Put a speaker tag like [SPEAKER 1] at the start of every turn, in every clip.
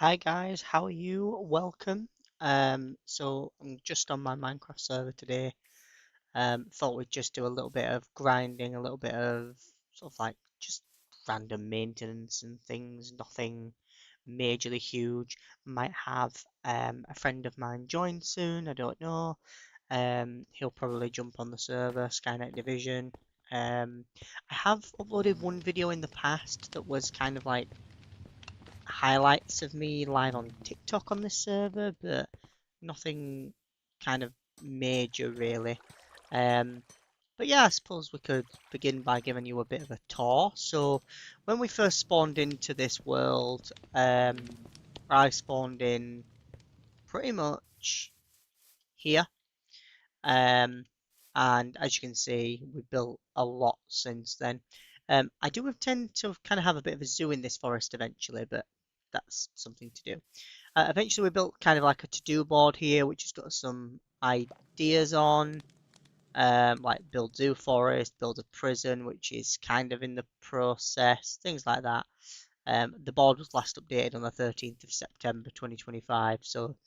[SPEAKER 1] Hi guys, how are you? Welcome. So I'm just on my Minecraft server today. Thought we'd just do a little bit of grinding, a little bit of sort of like just random maintenance and things, nothing majorly huge. Might have a friend of mine join soon, I don't know. He'll probably jump on the server, Skynet Division. I have uploaded one video in the past that was kind of like highlights of me live on TikTok on this server, but nothing kind of major really. Um, but yeah, I suppose we could begin by giving you a bit of a tour. So when we first spawned into this world, I spawned in pretty much here. Um, and as you can see, we built a lot since then. I do intend to kind of have a bit of a zoo in this forest eventually, but that's something to do. Eventually, we built kind of like a to-do board here, which has got some ideas on, like build zoo forest, build a prison, which is kind of in the process, things like that. The board was last updated on the 13th of September 2025, so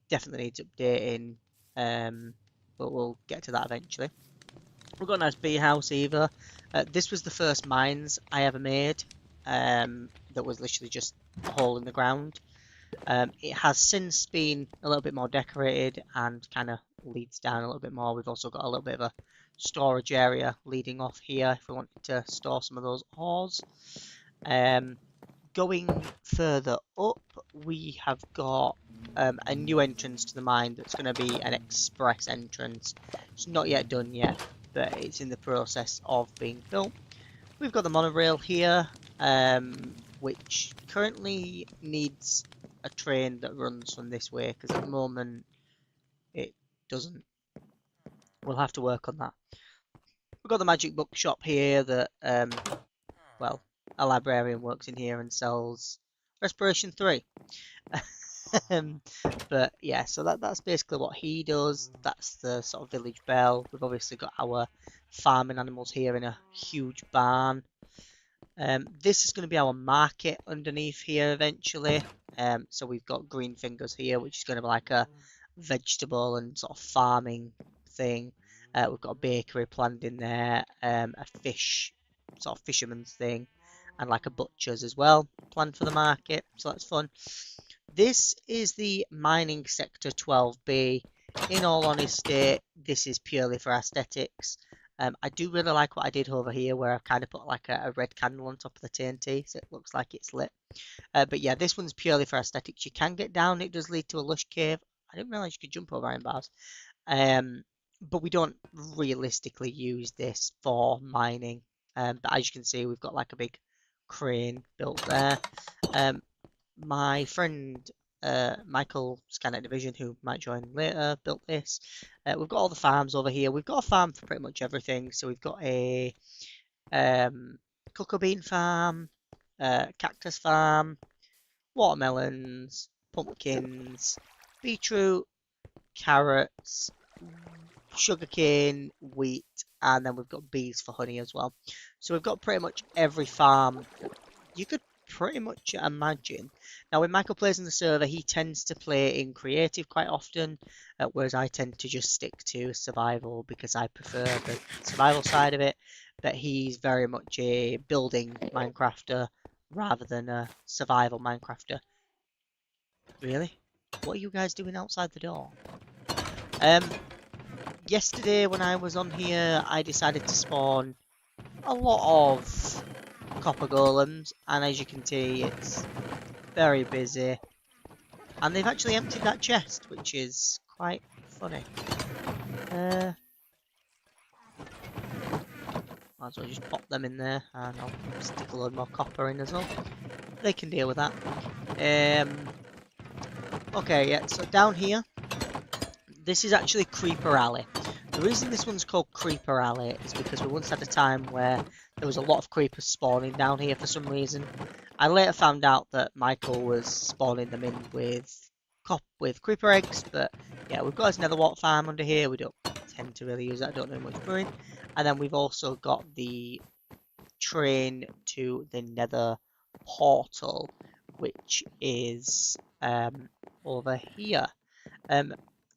[SPEAKER 1] definitely needs updating, um, but we'll get to that eventually. We've got a nice bee house either. This was the first mines I ever made, that was literally just a hole in the ground. It has since been a little bit more decorated and kind of leads down a little bit more. We've also got a little bit of a storage area leading off here if we wanted to store some of those ores. Um, Going further up, we have got a new entrance to the mine that's going to be an express entrance. It's not yet done yet, but it's in the process of being built. We've got the monorail here, which currently needs a train that runs from this way because at the moment it doesn't. We'll have to work on that. We've got the magic book shop here that, well, a librarian works in here and sells Respiration 3. Um, but yeah, so that's basically what he does. That's the sort of village bell. We've obviously got our farming animals here in a huge barn. This is going to be our market underneath here eventually. So we've got green fingers here, which is going to be like a vegetable and sort of farming thing. We've got a bakery planned in there, a fish, sort of fisherman's thing, and like a butcher's as well planned for the market. So that's fun. This is the mining sector 12B. In all honesty, this is purely for aesthetics. I do really like what I did over here where I've kind of put like a red candle on top of the TNT so it looks like it's lit. But yeah, this one's purely for aesthetics. You can get down, it does lead to a lush cave. I didn't realise you could jump over iron bars. Um, but we don't realistically use this for mining. But as you can see, we've got like a big crane built there. Um, my friend Michael Skynet Division, who might join later, built this. We've got all the farms over here. We've got a farm for pretty much everything. So we've got a um, cocoa bean farm, cactus farm, watermelons, pumpkins, beetroot, carrots, sugarcane, wheat, and then we've got bees for honey as well. So we've got pretty much every farm you could pretty much imagine. Now, when Michael plays in the server, he tends to play in creative quite often, whereas I tend to just stick to survival because I prefer the survival side of it. But he's very much a building Minecrafter rather than a survival Minecrafter. Really? What are you guys doing outside the door? Um, Yesterday when I was on here, I decided to spawn a lot of copper golems, and as you can see, it's very busy. And they've actually emptied that chest, which is quite funny. Might as well just pop them in there, and I'll stick a load more copper in as well. They can deal with that. Okay, yeah, so down here, this is actually Creeper Alley. The reason this one's called Creeper Alley is because we once had a time where there was a lot of creepers spawning down here for some reason. I later found out that Michael was spawning them in with creeper eggs, but yeah, we've got this nether wart farm under here. We don't tend to really use that. I don't know much brewing. And then we've also got the train to the nether portal, which is over here.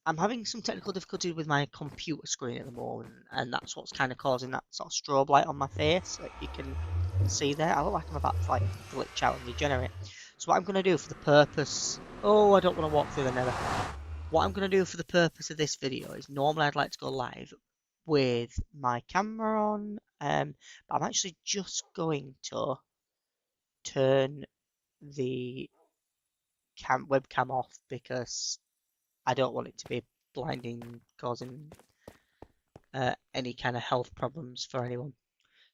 [SPEAKER 1] I'm having some technical difficulty with my computer screen at the moment, and that's what's kind of causing that sort of strobe light on my face that you can see there. I look like I'm about to like glitch out and regenerate. So what I'm going to do for the purpose... Oh, I don't want to walk through the nether. What I'm going to do for the purpose of this video is normally I'd like to go live with my camera on, but I'm actually just going to turn the webcam off because I don't want it to be blinding, causing any kind of health problems for anyone.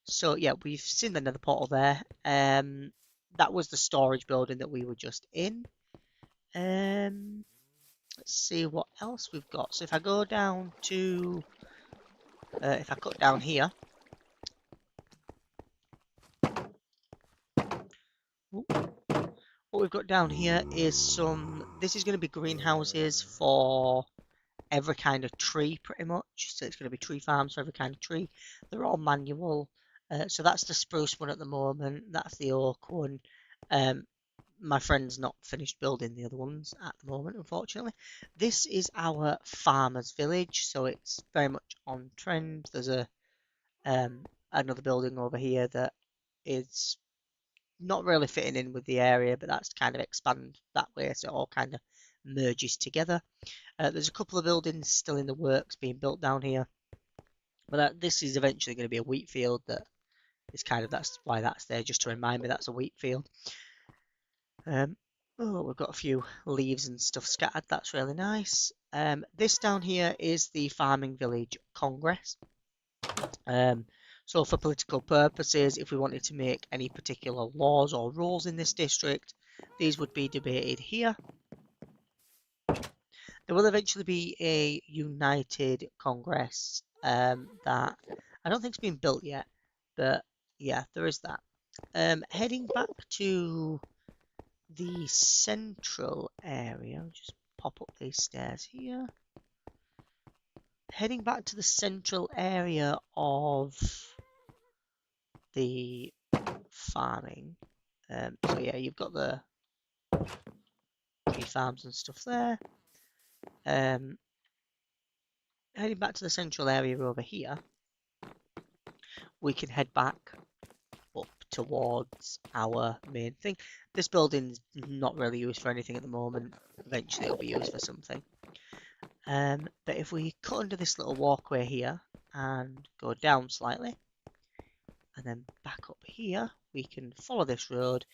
[SPEAKER 1] So yeah, we've seen the nether portal there. That was the storage building that we were just in. Let's see what else we've got. So if I go down to, if I cut down here, what we've got down here is some, this is going to be greenhouses for every kind of tree pretty much. So it's going to be tree farms for every kind of tree. They're all manual. So that's the spruce one at the moment. That's the oak one. My friend's not finished building the other ones at the moment, unfortunately. This is our farmer's village, so it's very much on trend. There's a another building over here that is not really fitting in with the area, but that's kind of expand that way, so it all kind of merges together. There's a couple of buildings still in the works being built down here, but this is eventually going to be a wheat field. That is kind of, that's why that's there, just to remind me that's a wheat field. Oh, we've got a few leaves and stuff scattered. That's really nice. This down here is the farming village congress. So for political purposes, if we wanted to make any particular laws or rules in this district, these would be debated here. There will eventually be a united congress that I don't think's been built yet, but yeah, there is that. Heading back to the central area, I'll just pop up these stairs here. Heading back to the central area of the farming. So yeah, you've got the tree farms and stuff there. Heading back to the central area over here, we can head back up towards our main thing. This building's not really used for anything at the moment. Eventually it'll be used for something. But if we cut under this little walkway here and go down slightly, and then back up here, we can follow this road,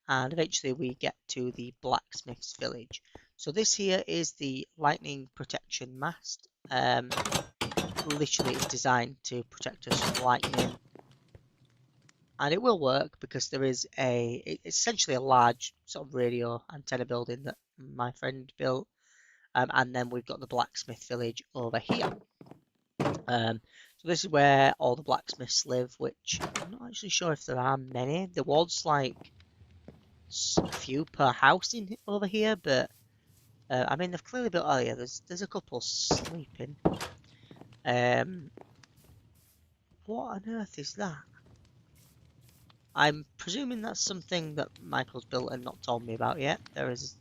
[SPEAKER 1] and eventually we get to the blacksmith's village. So this here is the lightning protection mast. Literally it's designed to protect us from lightning, and it will work because there is it's essentially a large sort of radio antenna building that my friend built, and then we've got the blacksmith village over here. So this is where all the blacksmiths live, which I'm not actually sure if there are many. There was like a few per house in over here, but I mean they've clearly built. Oh yeah, there's a couple sleeping. What on earth is that? I'm presuming that's something that Michael's built and not told me about yet. There is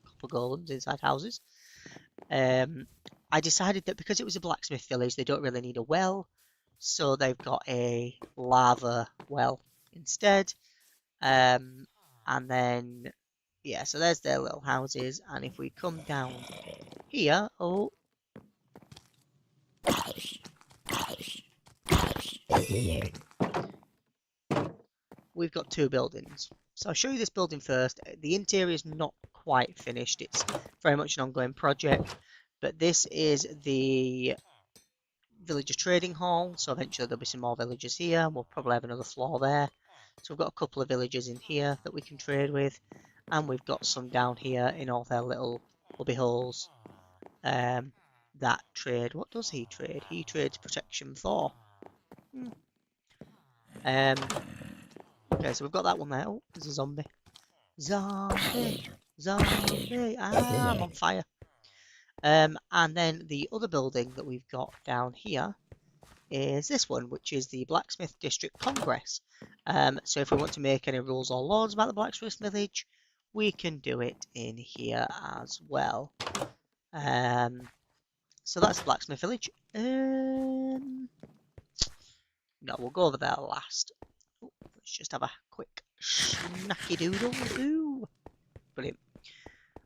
[SPEAKER 1] a couple of golems inside houses. I decided that because it was a blacksmith village, they don't really need a well, so they've got a lava well instead. And then, yeah, so there's their little houses, and if we come down here, oh, we've got two buildings. So I'll show you this building first. The interior is not quite finished. It's very much an ongoing project, but this is the villager trading hall. So eventually there'll be some more villagers here. We'll probably have another floor there. So we've got a couple of villagers in here that we can trade with, and we've got some down here in all their little cubby holes that trade. What does he trade? He trades protection 4. Okay, so we've got that one there. Oh, there's a zombie. Zombie! Zombie! Ah, I'm on fire. And then the other building that we've got down here is this one, which is the Blacksmith District Congress. So if we want to make any rules or laws about the Blacksmith Village, we can do it in here as well. So that's the blacksmith village. No, we'll go over there last. Oh, let's just have a quick snacky doodle. Ooh, brilliant.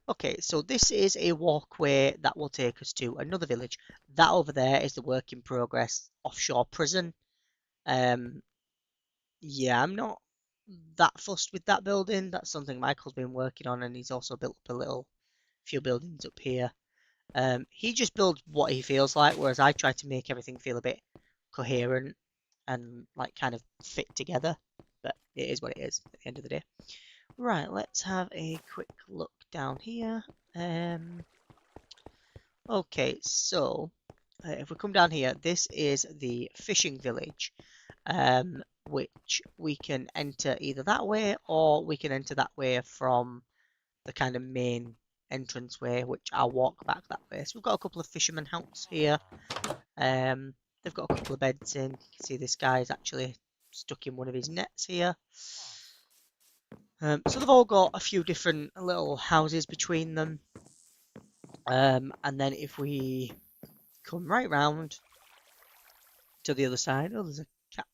[SPEAKER 1] Okay, so this is a walkway that will take us to another village. That over there is the work in progress offshore prison. Um, yeah, I'm not that fussed with that building. That's something Michael's been working on, and he's also built up a little few buildings up here. He just builds what he feels like, whereas I try to make everything feel a bit coherent and like kind of fit together. But it is what it is at the end of the day. Right, let's have a quick look down here. Okay, so if we come down here, this is the fishing village, which we can enter either that way or we can enter that way from the kind of main entranceway, which I'll walk back that way. So we've got a couple of fisherman huts here. They've got a couple of beds in. You can see this guy's actually stuck in one of his nets here. So they've all got a few different little houses between them. And then if we come right round to the other side, oh, there's a cat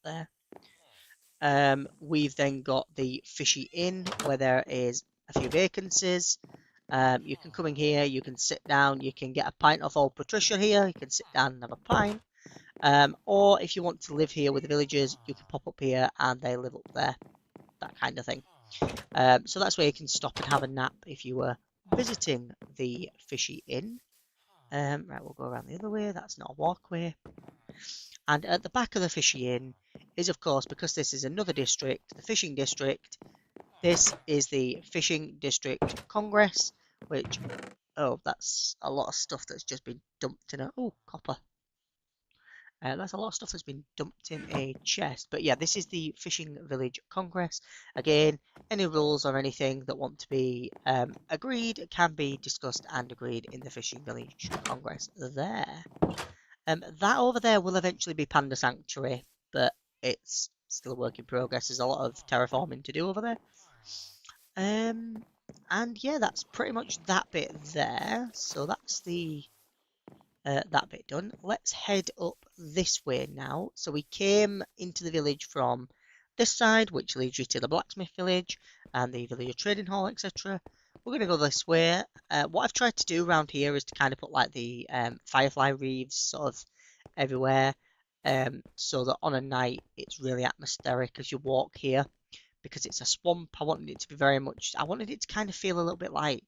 [SPEAKER 1] there. We've then got the fishy inn where there is a few vacancies. You can come in here, you can sit down, you can get a pint off old Patricia here, you can sit down and have a pint. Or if you want to live here with the villagers, you can pop up here and they live up there, that kind of thing. So that's where you can stop and have a nap if you were visiting the fishy inn. Right, we'll go around the other way, that's not a walkway. And at the back of the fishy inn is, of course, because this is another district, the fishing district, this is the Fishing District Congress, which, oh, that's a lot of stuff that's just been dumped in a, oh, copper. That's a lot of stuff that's been dumped in a chest. But yeah, this is the Fishing Village Congress. Again, any rules or anything that want to be agreed can be discussed and agreed in the Fishing Village Congress there. That over there will eventually be Panda Sanctuary, but it's still a work in progress. There's a lot of terraforming to do over there. And yeah, that's pretty much that bit there. So that's the that bit done. Let's head up this way now. So we came into the village from this side, which leads you to the blacksmith village and the villager trading hall, etc. We're going to go this way. What I've tried to do around here is to kind of put like the firefly reefs sort of everywhere, so that on a night it's really atmospheric as you walk here. Because it's a swamp, I wanted it to be very much. I wanted it to kind of feel a little bit like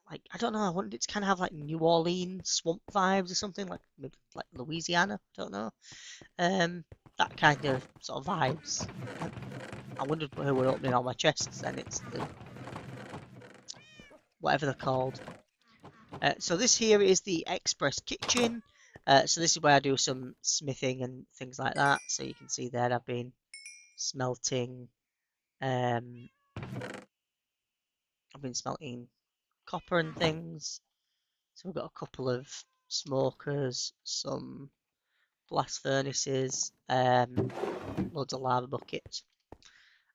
[SPEAKER 1] I don't know. I wanted it to kind of have like New Orleans swamp vibes or something, like maybe like Louisiana. I don't know. That kind of sort of vibes. I wondered who were opening all my chests, and it's the whatever they're called. So this here is the express kitchen. So this is where I do some smithing and things like that. So you can see there I've been smelting. I've been smelting copper and things. So we've got a couple of smokers, some blast furnaces, loads of lava buckets.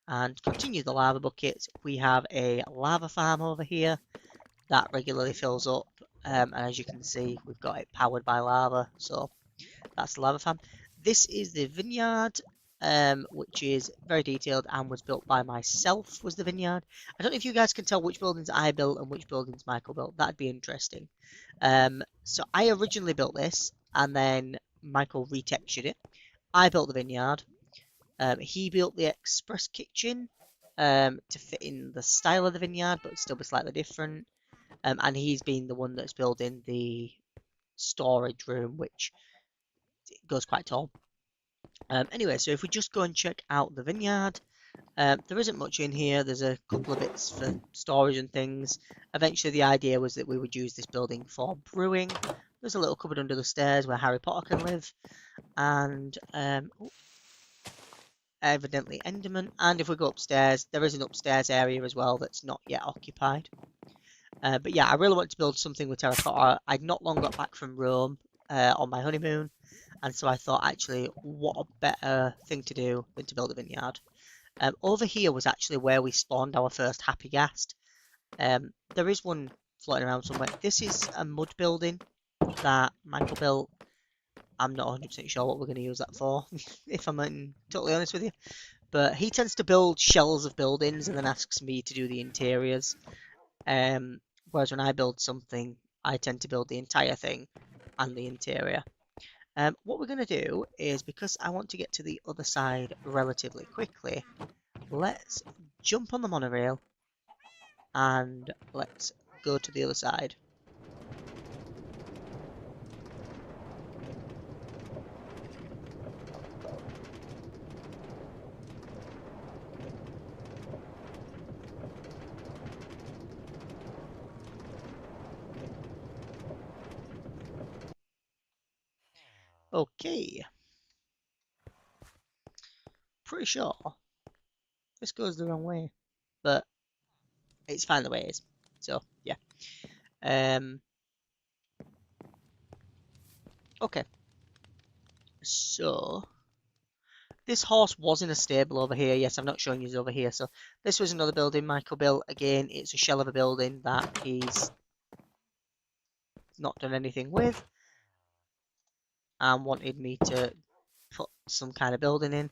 [SPEAKER 1] And continue the lava buckets, we have a lava farm over here that regularly fills up. And as you can see, we've got it powered by lava. So that's the lava farm. This is the vineyard, which is very detailed and was built by myself, was the vineyard. I don't know if you guys can tell which buildings I built and which buildings Michael built. That'd be interesting. So I originally built this, and then Michael retextured it. I built the vineyard. He built the express kitchen to fit in the style of the vineyard, but still be slightly different. And he's been the one that's building the storage room, which goes quite tall. Anyway, so if we just go and check out the vineyard, there isn't much in here. There's a couple of bits for storage and things. Eventually, the idea was that we would use this building for brewing. There's a little cupboard under the stairs where Harry Potter can live, and evidently Enderman. And if we go upstairs, there is an upstairs area as well that's not yet occupied. But yeah, I really want to build something with terracotta. I'd not long got back from Rome on my honeymoon, and so I thought, actually, what a better thing to do than to build a vineyard. Over here was actually where we spawned our first happy ghast. There is one floating around somewhere. This is a mud building that Michael built. I'm not 100% sure what we're going to use that for, if I'm totally honest with you. But he tends to build shells of buildings and then asks me to do the interiors. Whereas when I build something, I tend to build the entire thing and the interior. What we're going to do is, because I want to get to the other side relatively quickly, let's jump on the monorail and let's go to the other side. Okay, pretty sure this goes the wrong way, but it's fine the way it is. So, yeah. Um, okay, so this horse was in a stable over here. Yes, I'm not showing you over here. So this was another building Michael built. Again, it's a shell of a building that he's not done anything with and wanted me to put some kind of building in.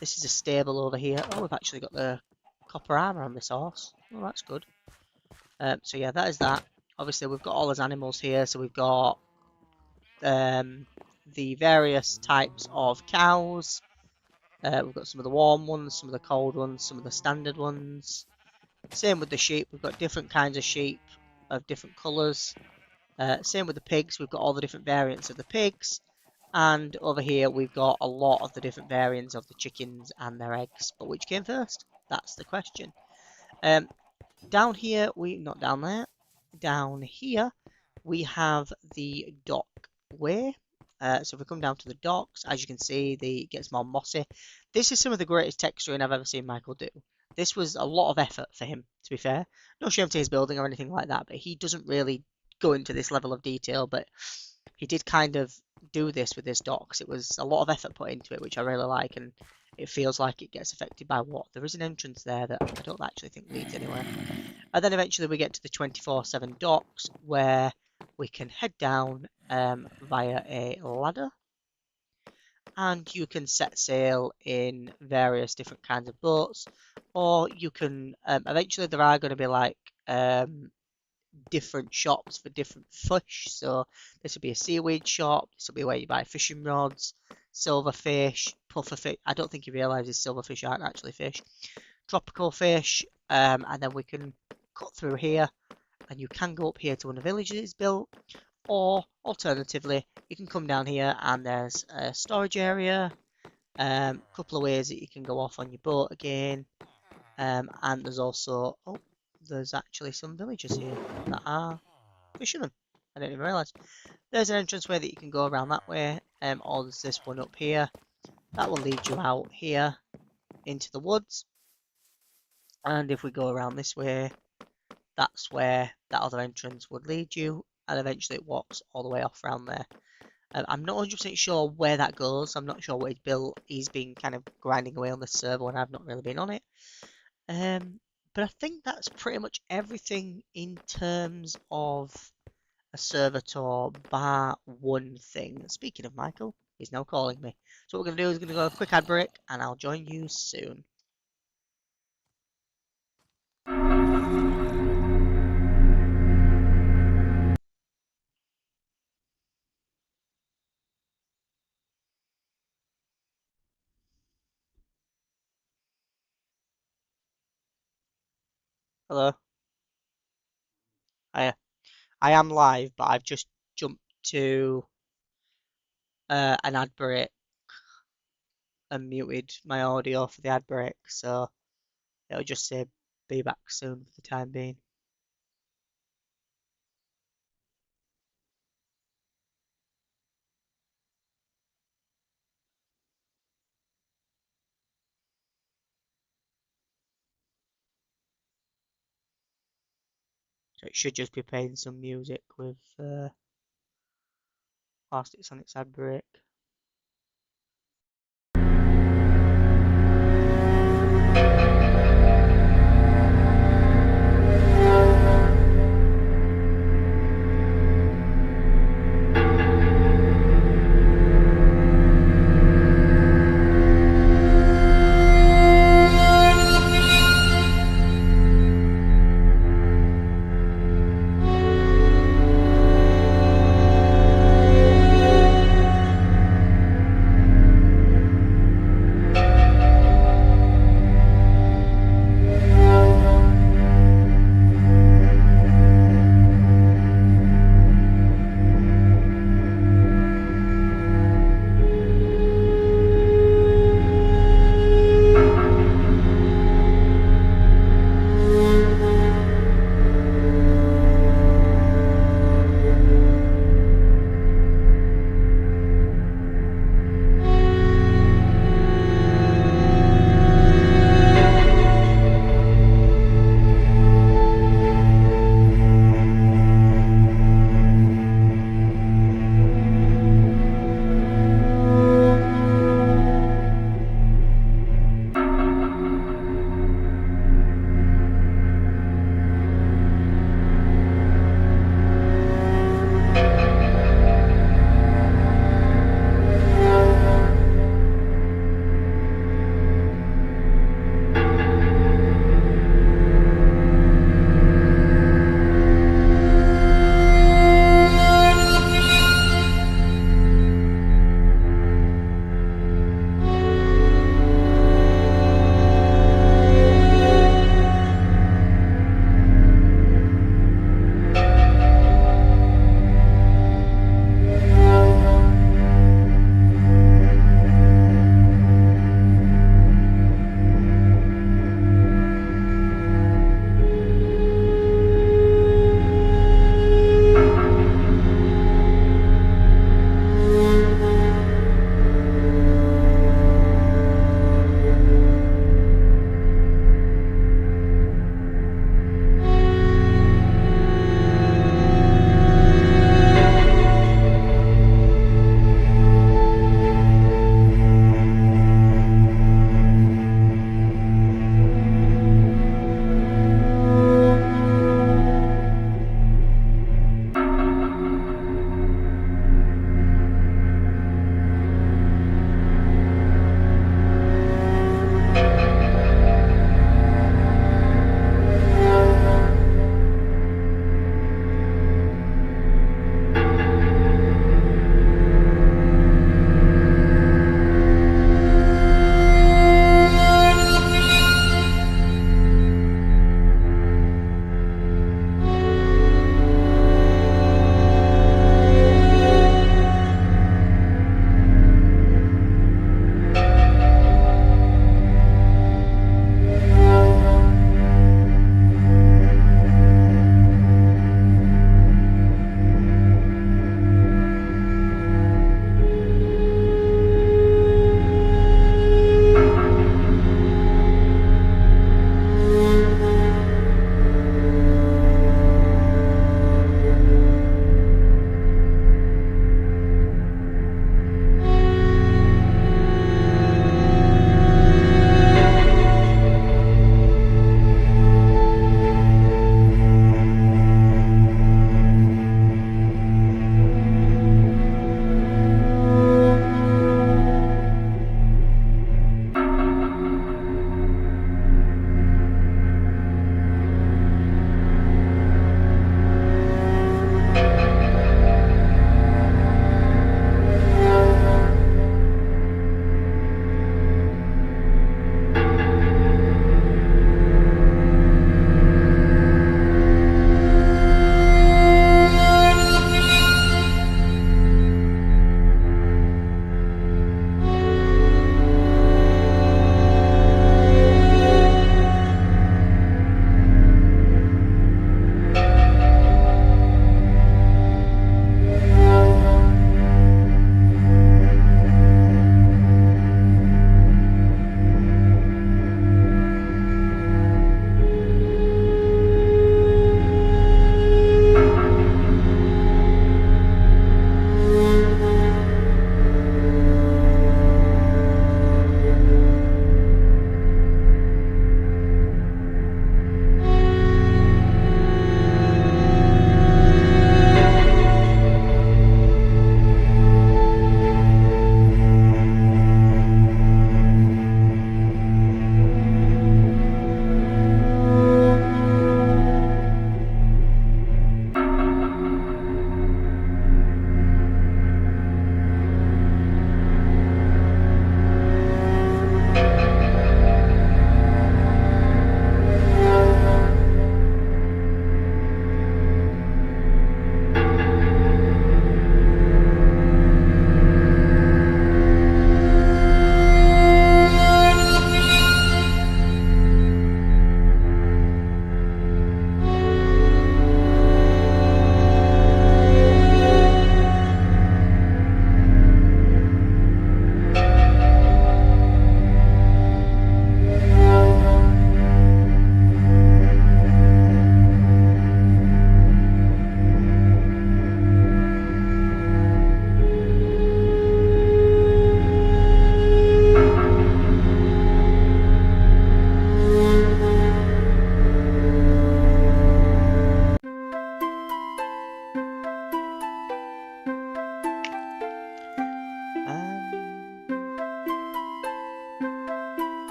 [SPEAKER 1] This is a stable over here. Oh, we've actually got the copper armor on this horse. Oh, that's good. So yeah, that is that. Obviously, we've got all his animals here. So we've got the various types of cows. We've got some of the warm ones, some of the cold ones, some of the standard ones. Same with the sheep. We've got different kinds of sheep of different colours. Same with the pigs. We've got all the different variants of the pigs. And over here, we've got a lot of the different variants of the chickens and their eggs. But which came first? That's the question. Down here, not down there. Down here, we have the dockway. So if we come down to the docks, as you can see, it gets more mossy. This is some of the greatest texturing I've ever seen Michael do. This was a lot of effort for him, to be fair. No shame to his building or anything like that, but he doesn't really go into this level of detail. But he did kind of do this with his docks. It was a lot of effort put into it, which I really like, and it feels like it gets affected by what? There is an entrance there that I don't actually think leads anywhere. And then eventually we get to the 24/7 docks where we can head down via a ladder, and you can set sail in various different kinds of boats, or you can eventually there are going to be like different shops for different fish. So this will be a seaweed shop. This will be where you buy fishing rods, silverfish, pufferfish. I don't think you realise these silverfish aren't actually fish. Tropical fish, and then we can cut through here, and you can go up here to one of the villages built, or alternatively, you can come down here and there's a storage area. Couple of ways that you can go off on your boat again, and there's also there's actually some villagers here that are fishermen. I didn't even realise. There's an entrance way that you can go around that way, or there's this one up here that will lead you out here into the woods. And if we go around this way, that's where that other entrance would lead you, and eventually it walks all the way off around there. I'm not 100% sure where that goes. I'm not sure what he's built. He's been kind of grinding away on this server, and I've not really been on it. But I think that's pretty much everything in terms of a server tour, bar one thing. Speaking of Michael, he's now calling me. So what we're going to do is going to go a quick ad break, and I'll join you soon. Hello. I am live, but I've just jumped to an ad break and muted my audio for the ad break, so it'll just say be back soon for the time being. So it should just be playing some music with whilst it's on its ad break.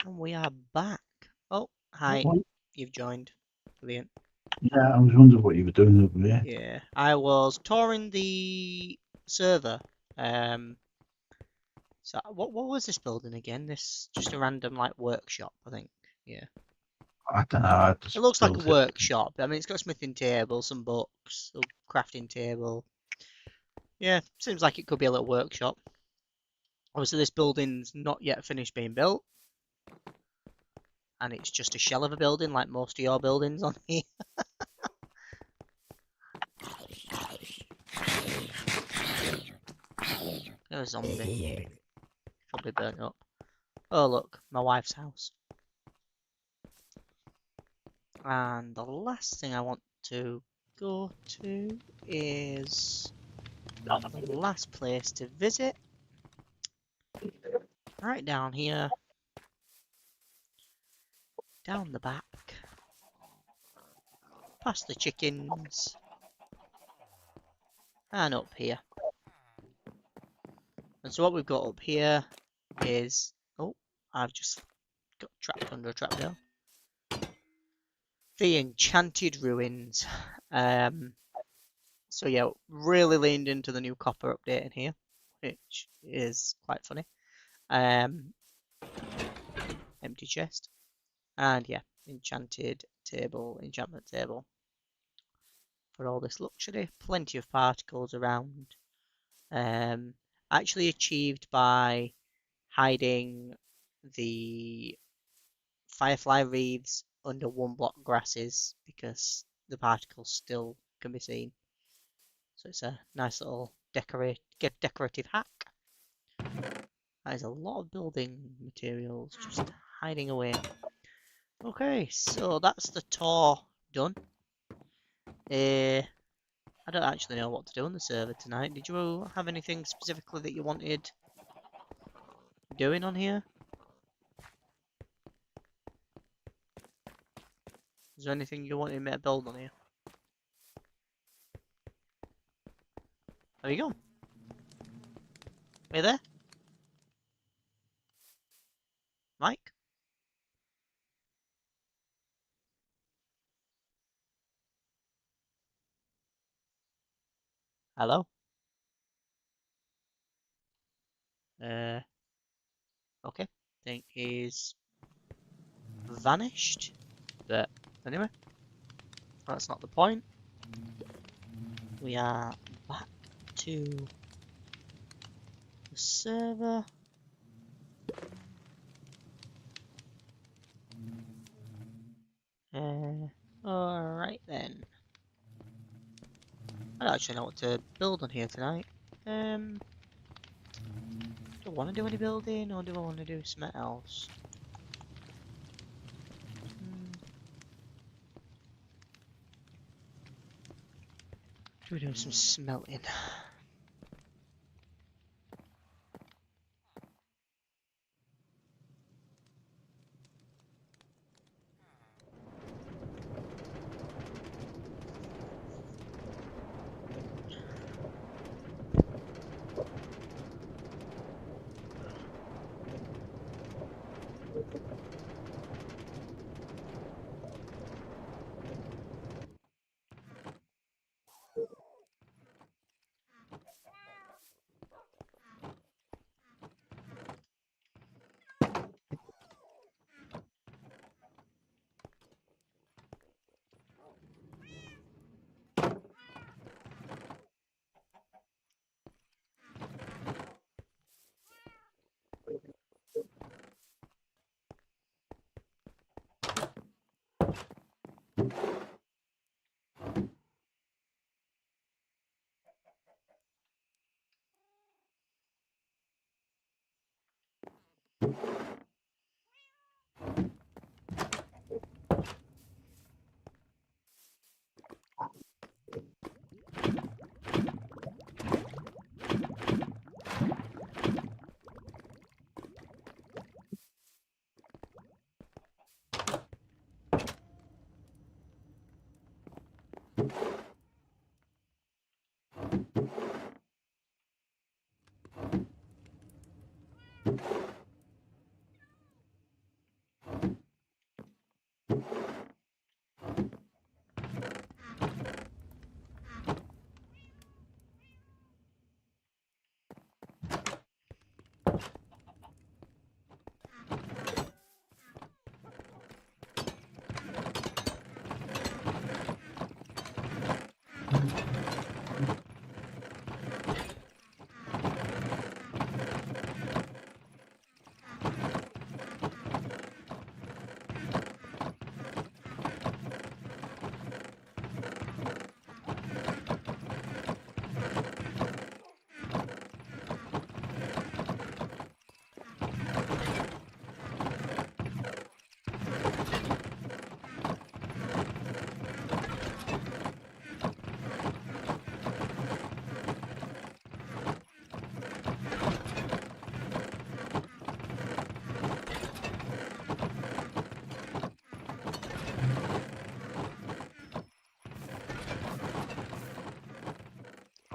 [SPEAKER 1] And we are back. Oh, hi.
[SPEAKER 2] What?
[SPEAKER 1] You've joined. Brilliant.
[SPEAKER 2] Yeah, I was wondering what you were doing over there.
[SPEAKER 1] Yeah, I was touring the server. Um, so what was this building again? This just a random like workshop, I think. Yeah.
[SPEAKER 2] I don't know. I
[SPEAKER 1] It
[SPEAKER 2] just
[SPEAKER 1] looks like a
[SPEAKER 2] built it.
[SPEAKER 1] workshop. I mean, it's got a smithing table, some books, a crafting table. Yeah, seems like it could be a little workshop. Obviously, this building's not yet finished being built, and it's just a shell of a building, like most of your buildings on here. There's a zombie. Probably burnt up. Oh, look, my wife's house. And the last thing I want to go to is the last place to visit. Right down here, down the back, past the chickens, and up here. And so what we've got up here is... Oh, I've just got trapped under a trapdoor. The Enchanted Ruins. So yeah, really leaned into the new copper update in here, which is quite funny. Um, Empty chest. And yeah, enchantment table for all this luxury. Plenty of particles around. Um, Actually achieved by hiding the firefly wreaths under one block grasses because the particles still can be seen. So it's a nice little decorative hack. That is a lot of building materials just hiding away. Okay, so that's the tour done. I don't actually know what to do on the server tonight. Did you have anything specifically that you wanted doing on here? Is there anything you wanted me to build on here? There you go. Are you there? Mike? Hello? Uh, okay. Think he's vanished. But anyway, that's not the point. We are back to the server. Alright then. I don't actually know what to build on here tonight. Do I want to do any building or do I want to do something else? Should we do some smelting?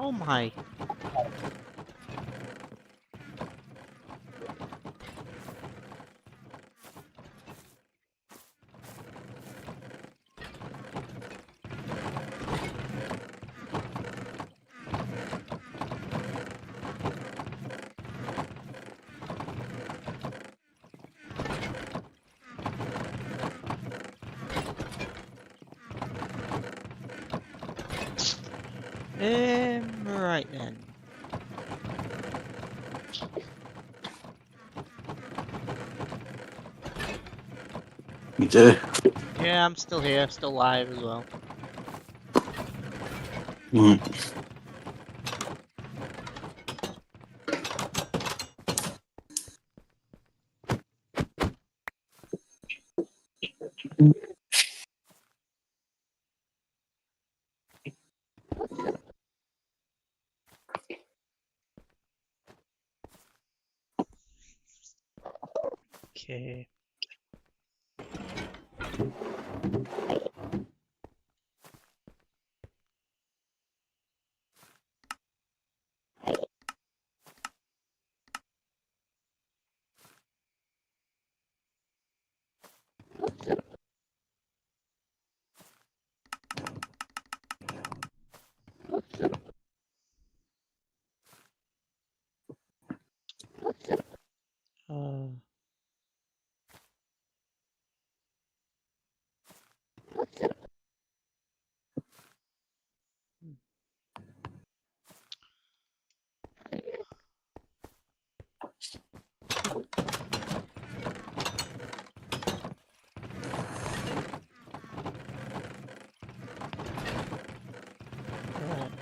[SPEAKER 1] Oh my. Right then.
[SPEAKER 2] You do.
[SPEAKER 1] Yeah, I'm still here, still live as well.
[SPEAKER 2] Right.
[SPEAKER 1] Okay. Uh, right.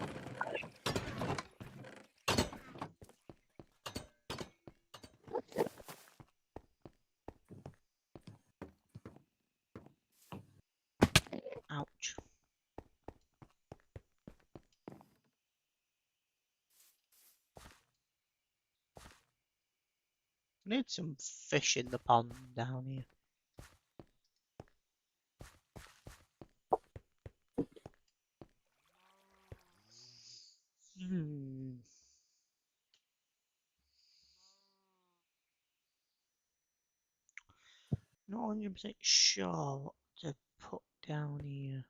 [SPEAKER 1] Ouch. Need some fish in the pond down here. Hmm. Not 100% sure what to put down here.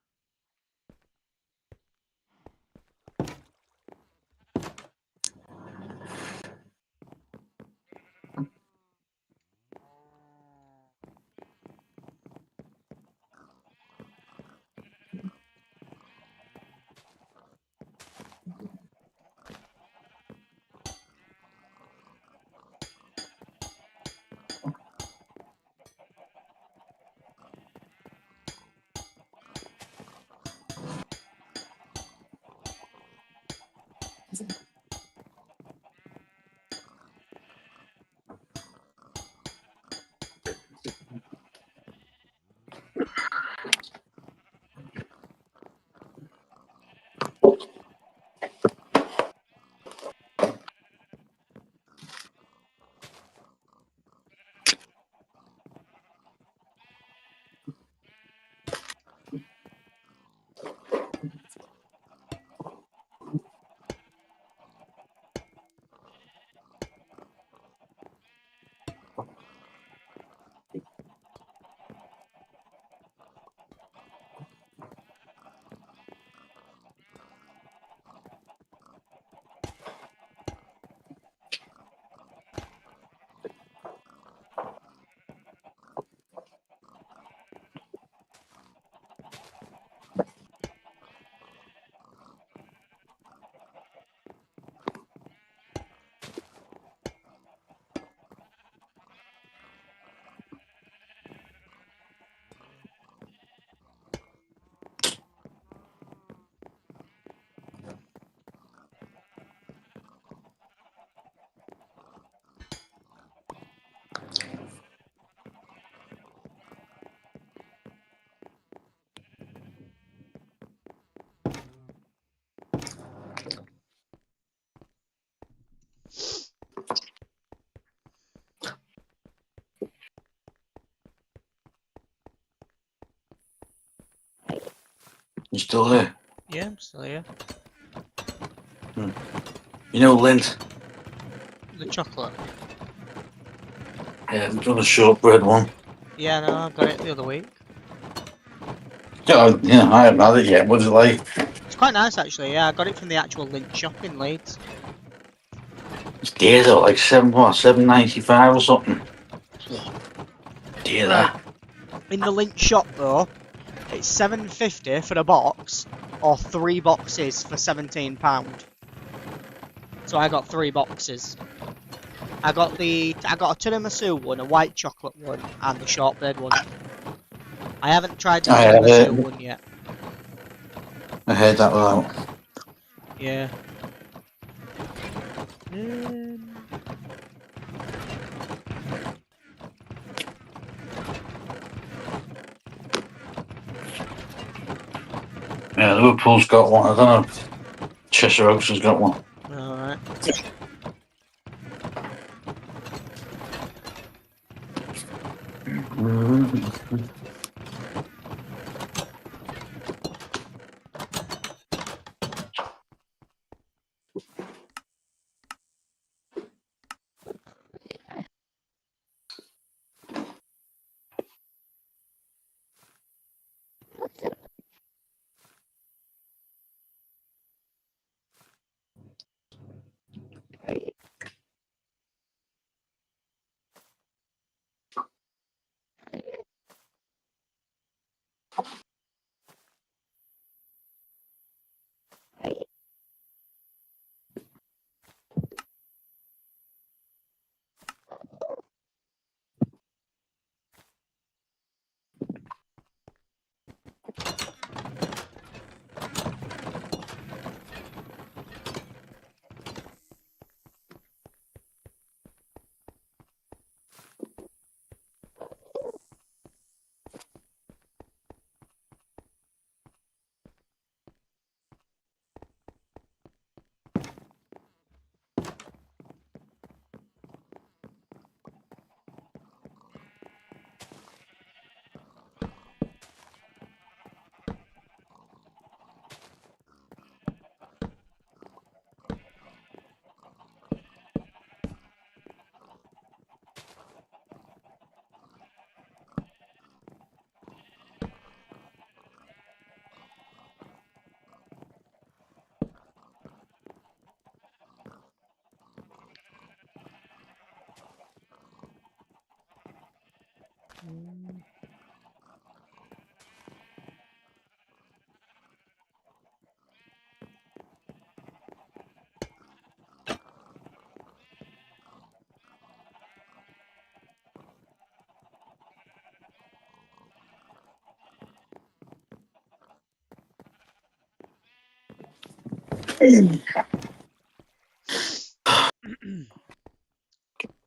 [SPEAKER 2] You still there?
[SPEAKER 1] Yeah, I'm still here.
[SPEAKER 2] You know, Lint.
[SPEAKER 1] The chocolate.
[SPEAKER 2] Yeah, we've done a shortbread one.
[SPEAKER 1] Yeah, no, I got it the other week.
[SPEAKER 2] Oh, yeah, I haven't had it yet. What is it like?
[SPEAKER 1] It's quite nice actually. Yeah, I got it from the actual Lynch shop in Leeds.
[SPEAKER 2] It's dear though, like $7.95 or something. Dear
[SPEAKER 1] Right.
[SPEAKER 2] that.
[SPEAKER 1] In the Lynch shop though, it's £7.50 for a box, or 3 boxes for £17. So I got 3 boxes. I got a tiramisu one, a white chocolate one, and the shortbread one. I haven't tried the tiramisu one yet.
[SPEAKER 2] I heard that without.
[SPEAKER 1] Yeah.
[SPEAKER 2] Yeah, Liverpool's got one. I don't know. Cheshire Oaks has got one.
[SPEAKER 1] All right.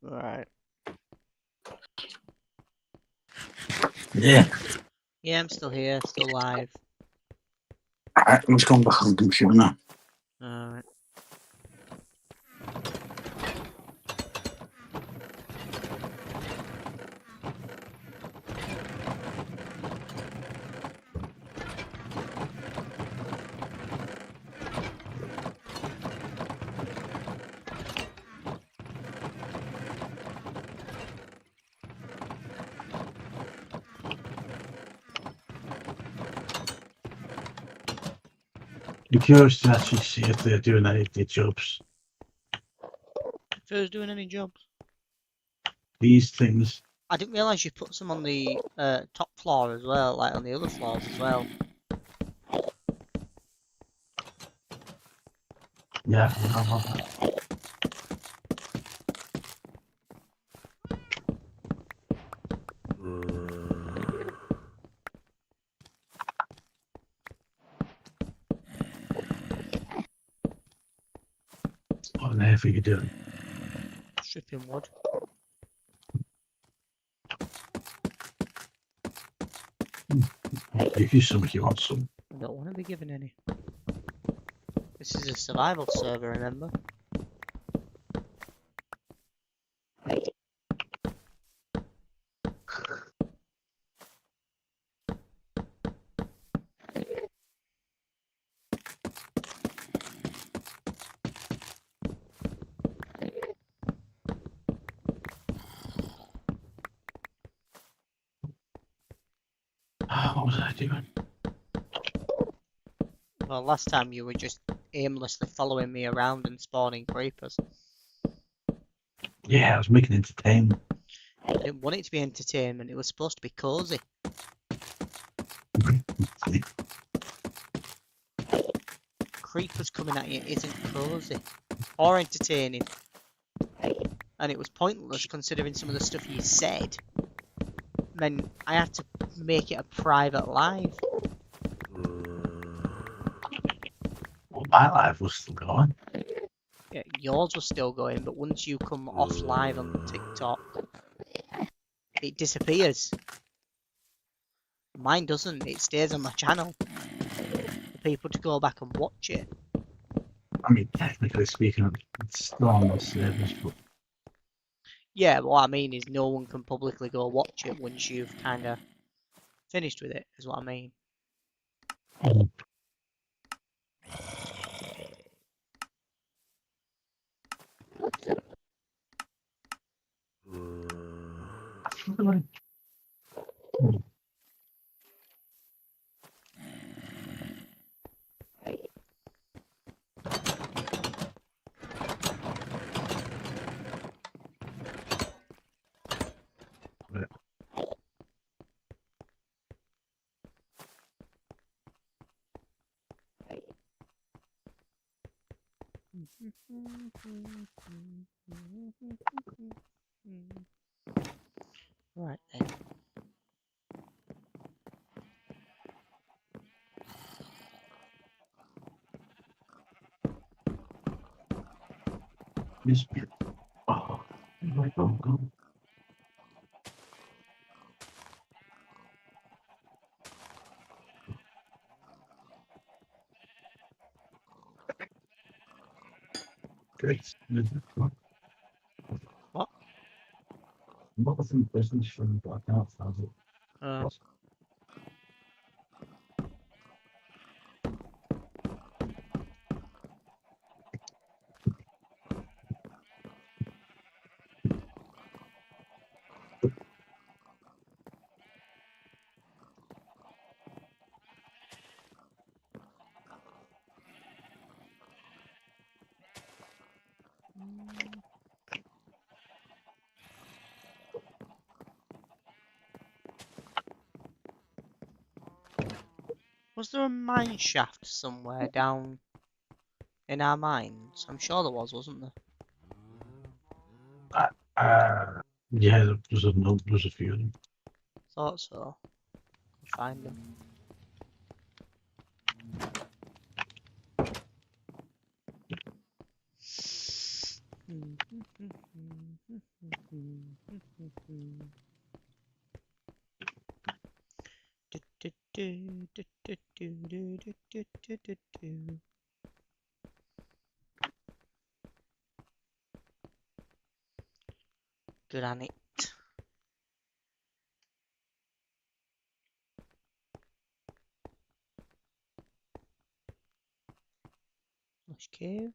[SPEAKER 1] Right.
[SPEAKER 2] Yeah.
[SPEAKER 1] Yeah, I'm still here, still live.
[SPEAKER 2] Alright, let's go back on the computer now.
[SPEAKER 1] All right.
[SPEAKER 2] Be curious to actually see if they're doing any of the jobs.
[SPEAKER 1] If I was doing any jobs,
[SPEAKER 2] These things.
[SPEAKER 1] I didn't realise you put some on the top floor as well, like on the other floors as well.
[SPEAKER 2] Yeah. What on earth are you doing?
[SPEAKER 1] Stripping wood.
[SPEAKER 2] If you some, if you want some.
[SPEAKER 1] I don't want to be given any. This is a survival server, remember?
[SPEAKER 2] was I doing?
[SPEAKER 1] Well, last time you were just aimlessly following me around and spawning creepers.
[SPEAKER 2] Yeah, I was making entertainment.
[SPEAKER 1] I didn't want it to be entertainment, it was supposed to be cosy. Creepers coming at you isn't cosy or entertaining. And it was pointless considering some of the stuff you said meant I had to make it a private live.
[SPEAKER 2] Well, my life was still going.
[SPEAKER 1] Yeah, yours was still going, but once you come off live on TikTok, it disappears. Mine doesn't, it stays on my channel for people to go back and watch it.
[SPEAKER 2] I mean, technically speaking, it's still on the servers, but
[SPEAKER 1] Yeah, but what I mean is no one can publicly go watch it once you've kind of finished with it, is what I mean. Right then.
[SPEAKER 2] this oh, my God. Great.
[SPEAKER 1] What?
[SPEAKER 2] What was the business from Blackout?
[SPEAKER 1] Uh, was there a mine shaft somewhere down in our mines? I'm sure there was, wasn't there?
[SPEAKER 2] Yeah, there's a few of them.
[SPEAKER 1] Thought so. Find them. Good on it. Lush cave.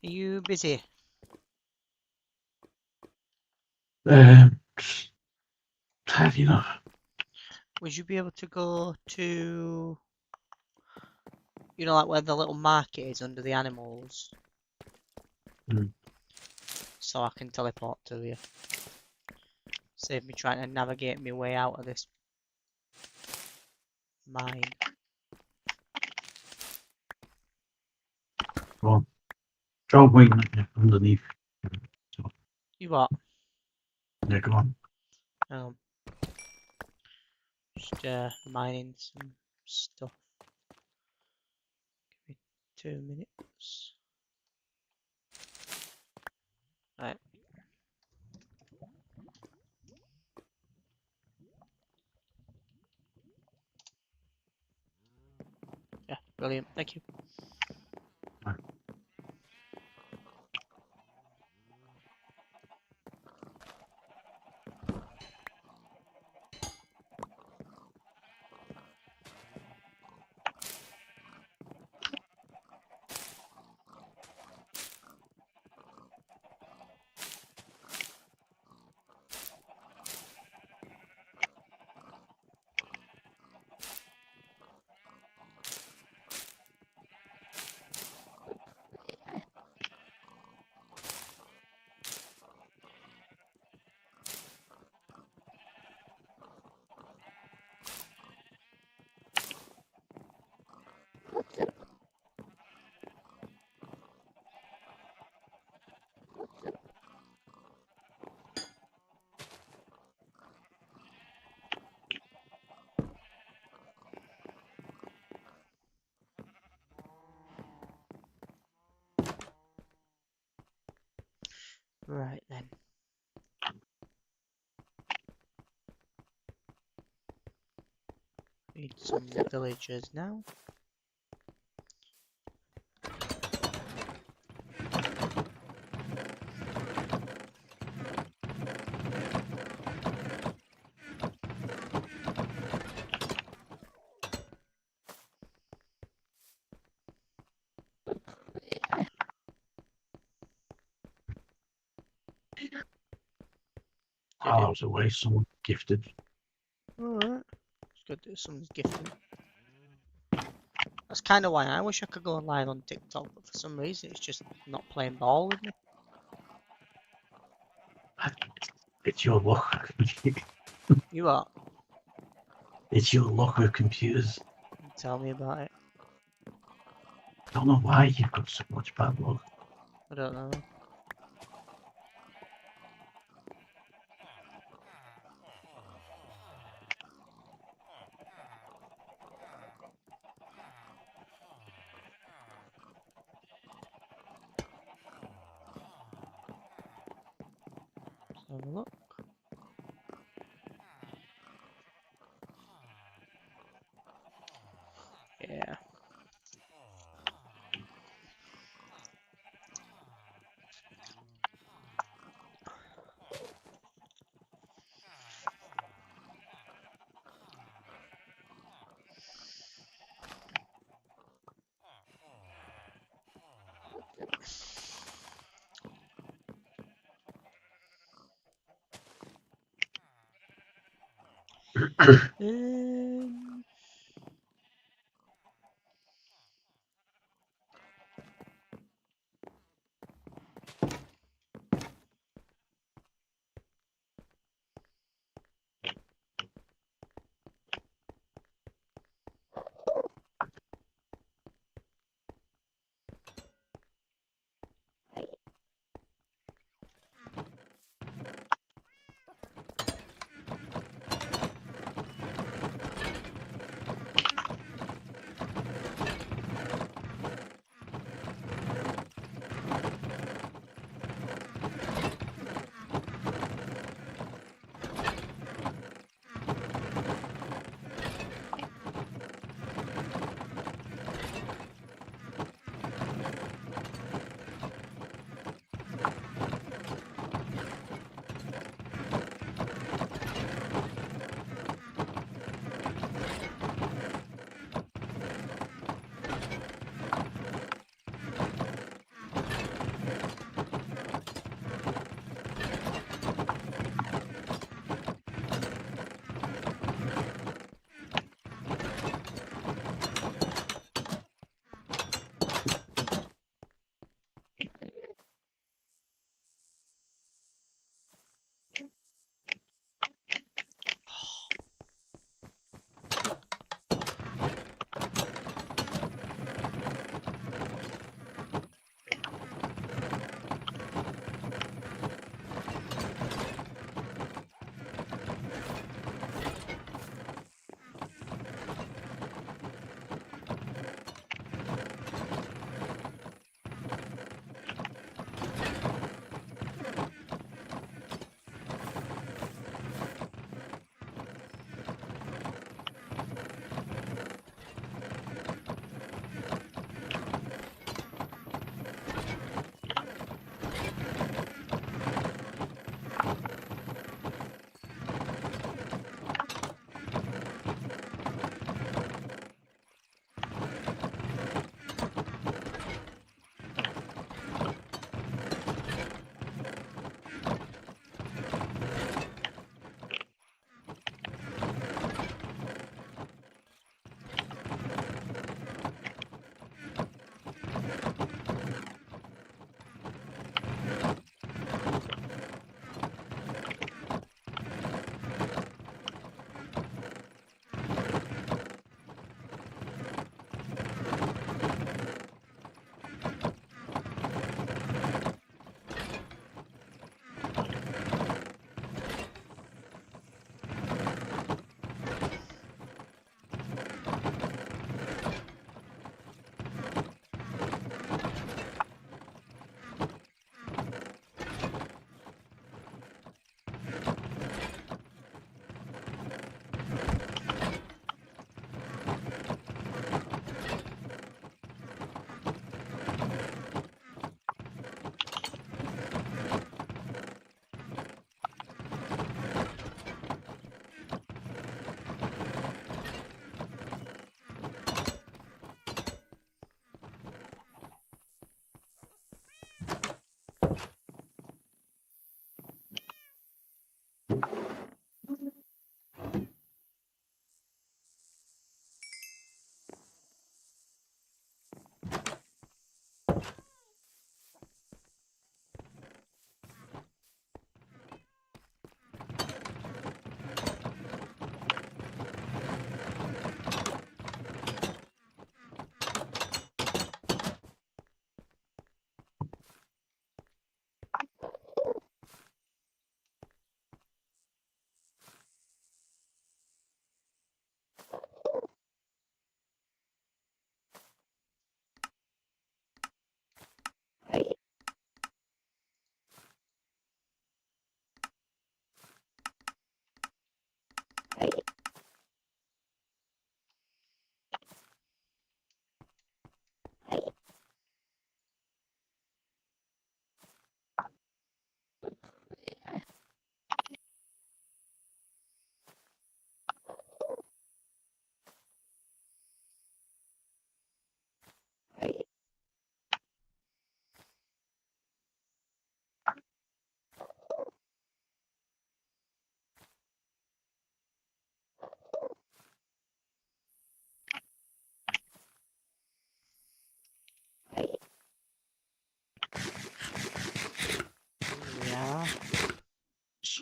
[SPEAKER 1] Are you busy?
[SPEAKER 2] Just tidying up.
[SPEAKER 1] Would you be able to go to, like where the little market is under the animals,
[SPEAKER 2] Mm.
[SPEAKER 1] so I can teleport to you? Save me trying to navigate my way out of this mine.
[SPEAKER 2] Go on. Job waiting at you underneath. So,
[SPEAKER 1] You what?
[SPEAKER 2] yeah, go on.
[SPEAKER 1] Um, just mining some stuff. Give me 2 minutes. Right. Yeah, brilliant. Thank you.
[SPEAKER 2] Right.
[SPEAKER 1] Right then. Need some villagers now. Did
[SPEAKER 2] While I
[SPEAKER 1] it?
[SPEAKER 2] was away, someone gifted.
[SPEAKER 1] Alright. It's good that someone's gifting. That's kind of why I wish I could go live on TikTok, but for some reason it's just not playing ball with me.
[SPEAKER 2] It's your luck.
[SPEAKER 1] You are?
[SPEAKER 2] It's your luck with computers.
[SPEAKER 1] Tell me about it.
[SPEAKER 2] I don't know why you've got so much bad luck.
[SPEAKER 1] I don't know. Let's have a look. Yeah. Um,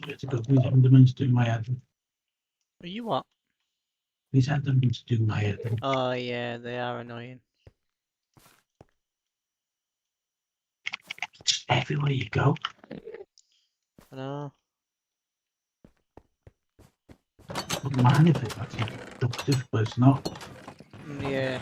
[SPEAKER 2] It's got these undermans to my head.
[SPEAKER 1] Are you what?
[SPEAKER 2] These undermans to my head.
[SPEAKER 1] Oh yeah, they are annoying.
[SPEAKER 2] Just everywhere you go.
[SPEAKER 1] I know.
[SPEAKER 2] Wouldn't mind if it's actually productive, but it's not.
[SPEAKER 1] Yeah.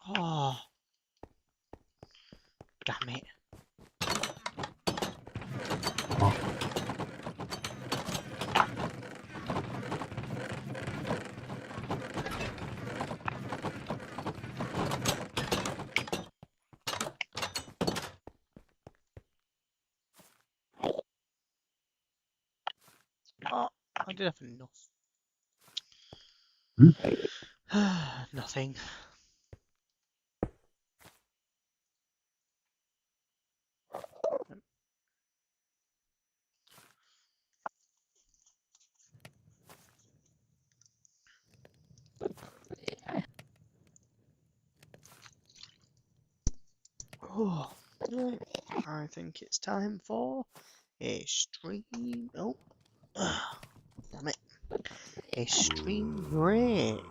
[SPEAKER 1] Oh, damn it.
[SPEAKER 2] Oh,
[SPEAKER 1] Oh, I did have enough. Nothing. Oh, right. I think it's time for a stream. Oh, damn it. A stream break.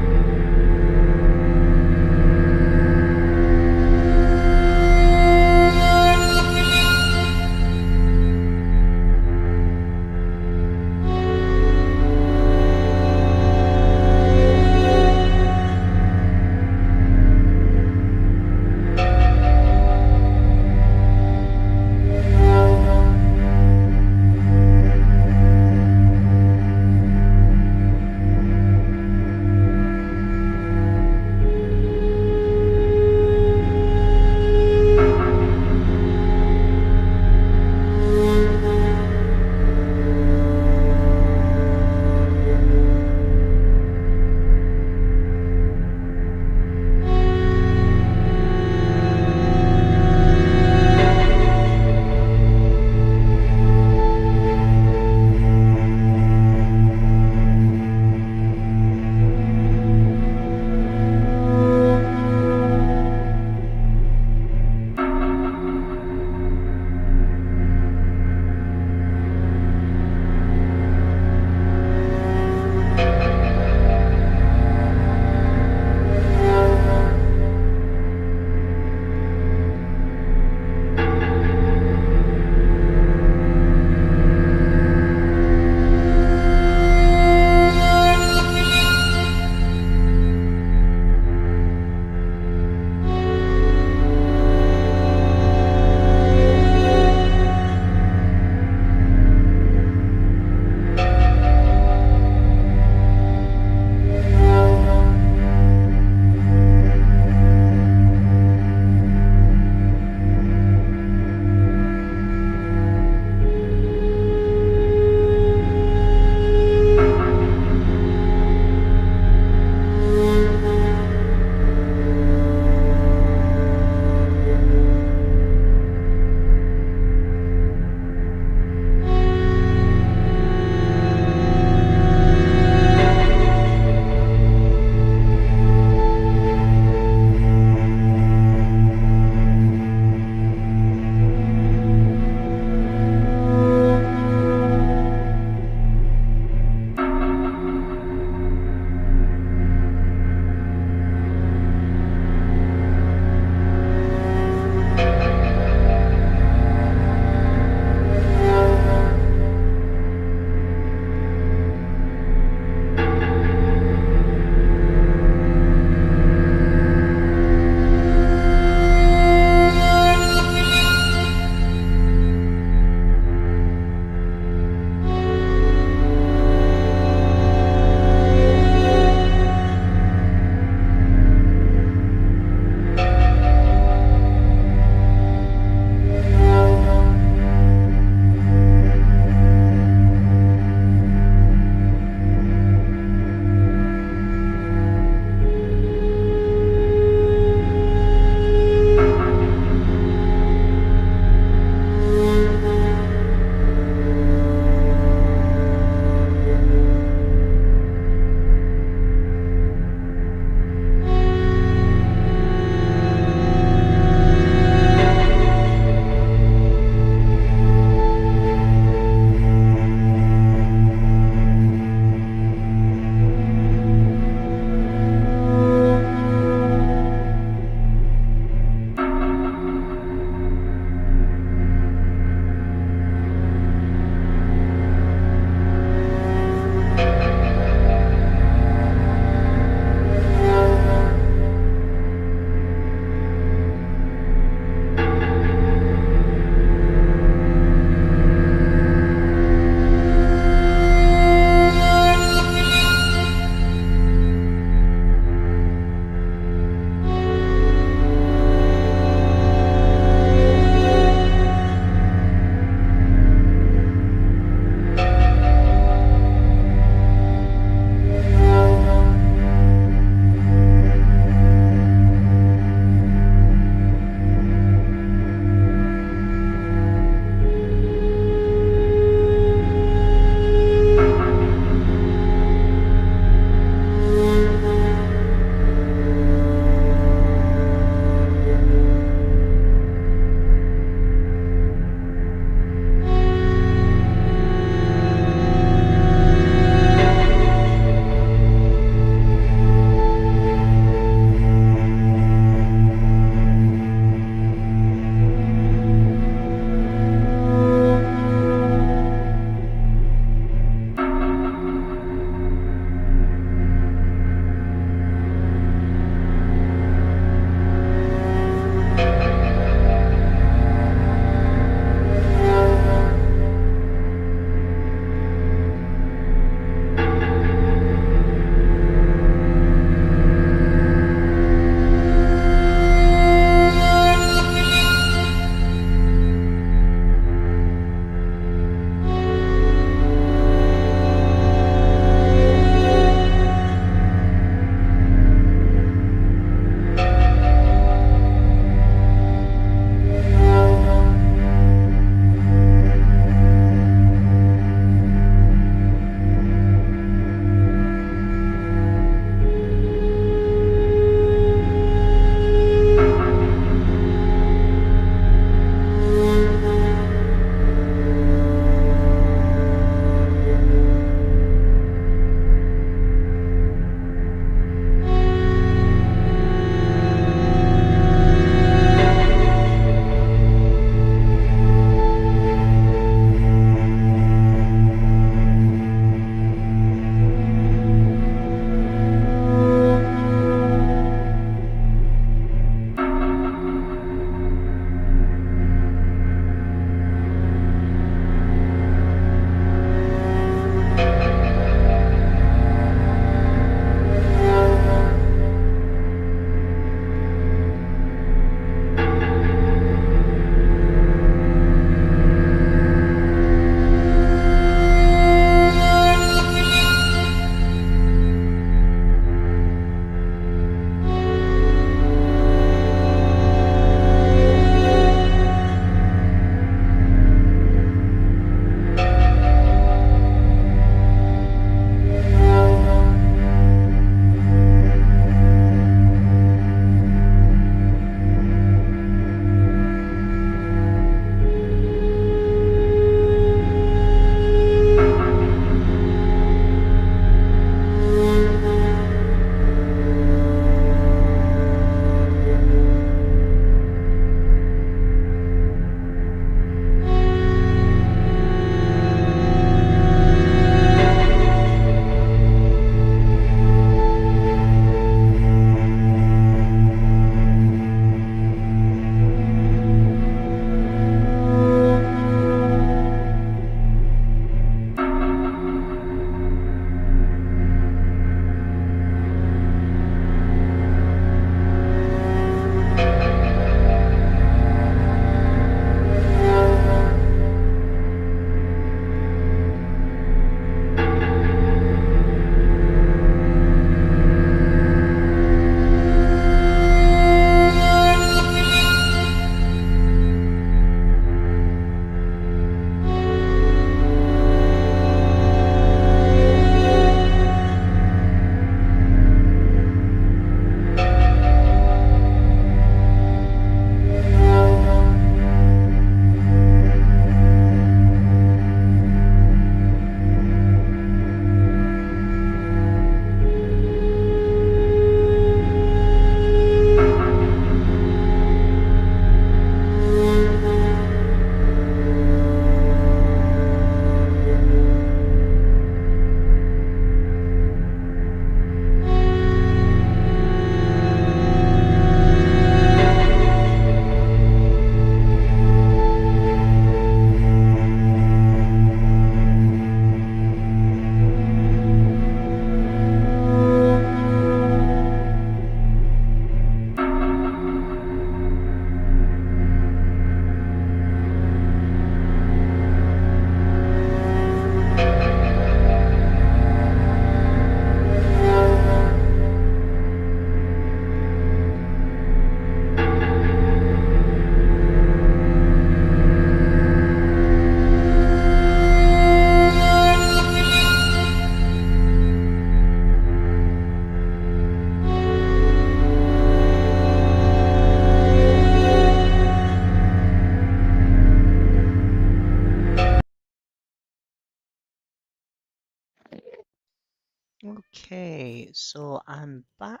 [SPEAKER 1] Okay, so I'm back.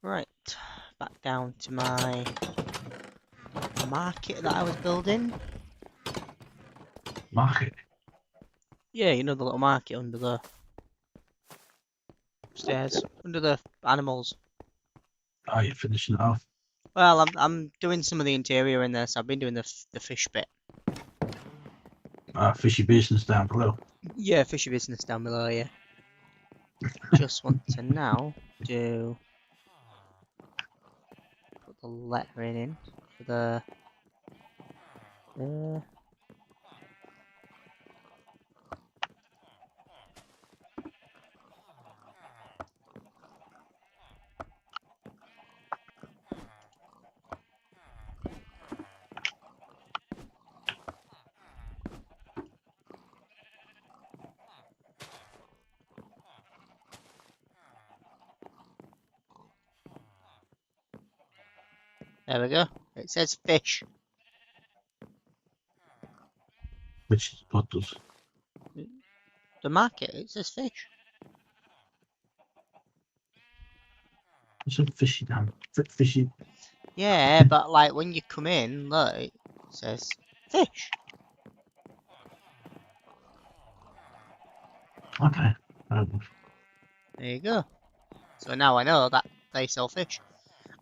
[SPEAKER 1] Right, back down to my market that I was building.
[SPEAKER 2] Market.
[SPEAKER 1] Yeah, you know the little market under the stairs, under the animals.
[SPEAKER 2] Oh, you're finishing it off.
[SPEAKER 1] Well, I'm doing some of the interior in there, so I've been doing the fish bit.
[SPEAKER 2] Fishy business down below.
[SPEAKER 1] Yeah, fishy business down below. Yeah, just want to now do put the lettering in for the. Uh, there we go. It says fish.
[SPEAKER 2] Which is what does.
[SPEAKER 1] The market. It says fish.
[SPEAKER 2] It's a fishy damn. Fishy.
[SPEAKER 1] Yeah, but like when you come in, look, it says fish.
[SPEAKER 2] Okay.
[SPEAKER 1] There you go. So now I know that they sell fish.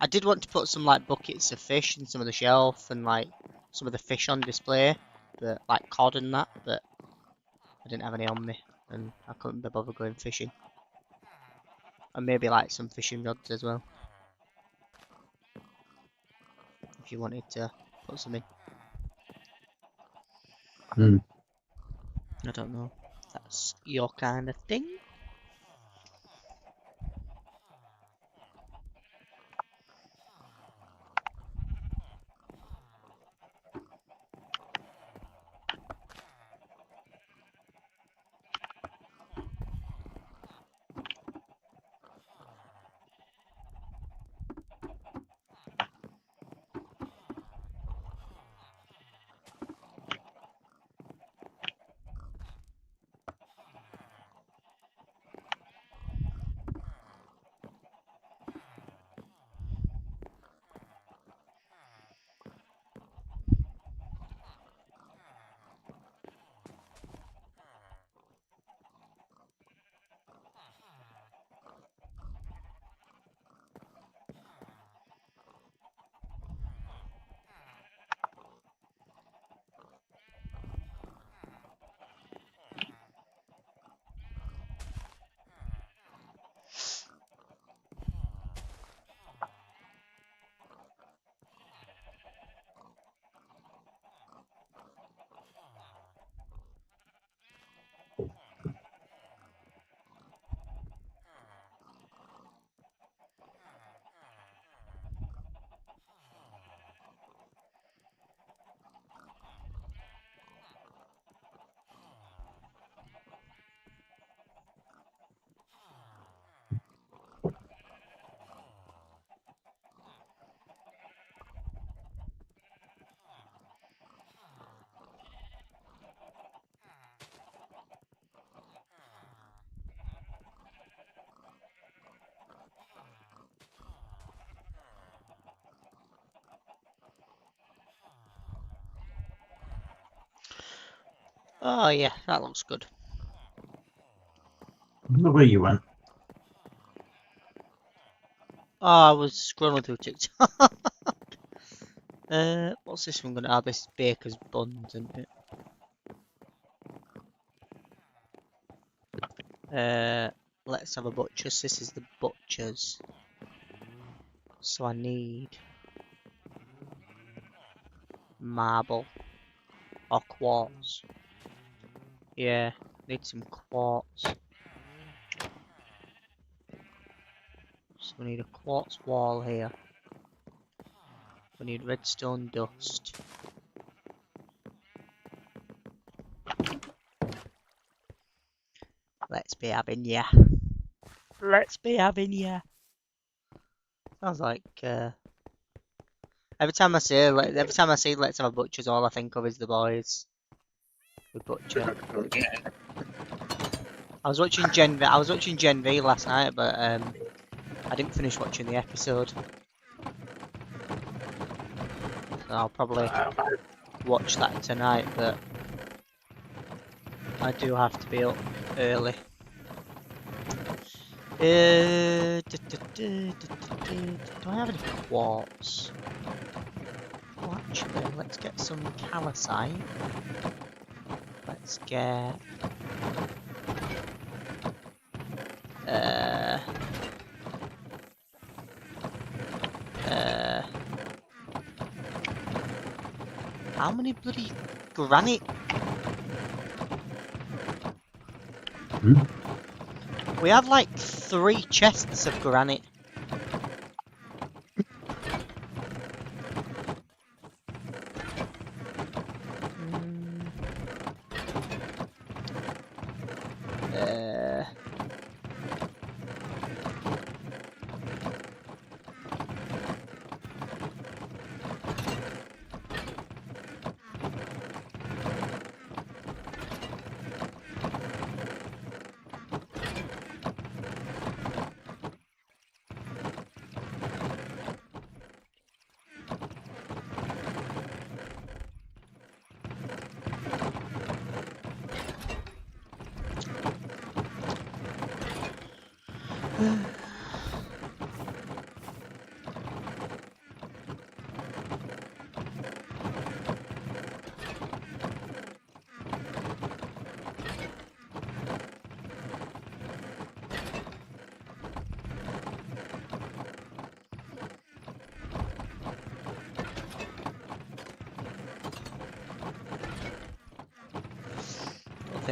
[SPEAKER 1] I did want to put some like buckets of fish in some of the shelf and like some of the fish on display, but like cod and that, but I didn't have any on me, and I couldn't be bothered going fishing. And maybe like some fishing rods as well, if you wanted to put some in.
[SPEAKER 2] Hmm.
[SPEAKER 1] I don't know. If that's your kind of thing. Oh yeah, that looks good.
[SPEAKER 2] I don't know where you went.
[SPEAKER 1] Oh, I was scrolling through TikTok. What's this one gonna have? This baker's buns, isn't it? Let's have a butcher's. This is the butcher's. So I need marble or quartz. Yeah, need some quartz. So we need a quartz wall here. We need redstone dust. Let's be having ya. Let's be having ya. Sounds like every time I say let's have a butcher's, all I think of is the boys with butcher. I was watching Gen V last night, but I didn't finish watching the episode. So I'll probably watch that tonight, but I do have to be up early. Do I have any quartz? Oh, actually, let's get some calcite. Let's get how many bloody granite?
[SPEAKER 2] Hmm?
[SPEAKER 1] We have like 3 chests of granite.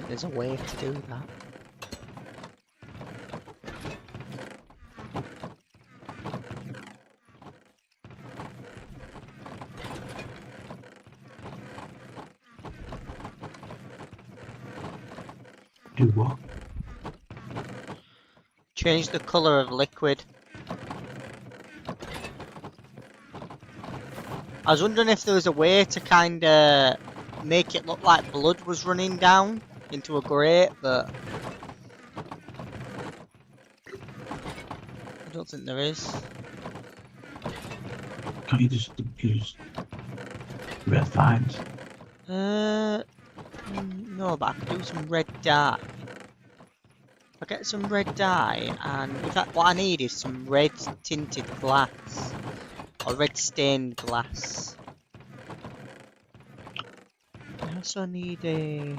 [SPEAKER 1] think there's a way to do that.
[SPEAKER 2] Do what?
[SPEAKER 1] Change the colour of liquid. I was wondering if there was a way to kind of make it look like blood was running down into a grate, but I don't think there is.
[SPEAKER 2] Can't you just use red vines?
[SPEAKER 1] No, but I could do some red dye. If I get some red dye, and in fact, what I need is some red tinted glass or red stained glass. I also need a.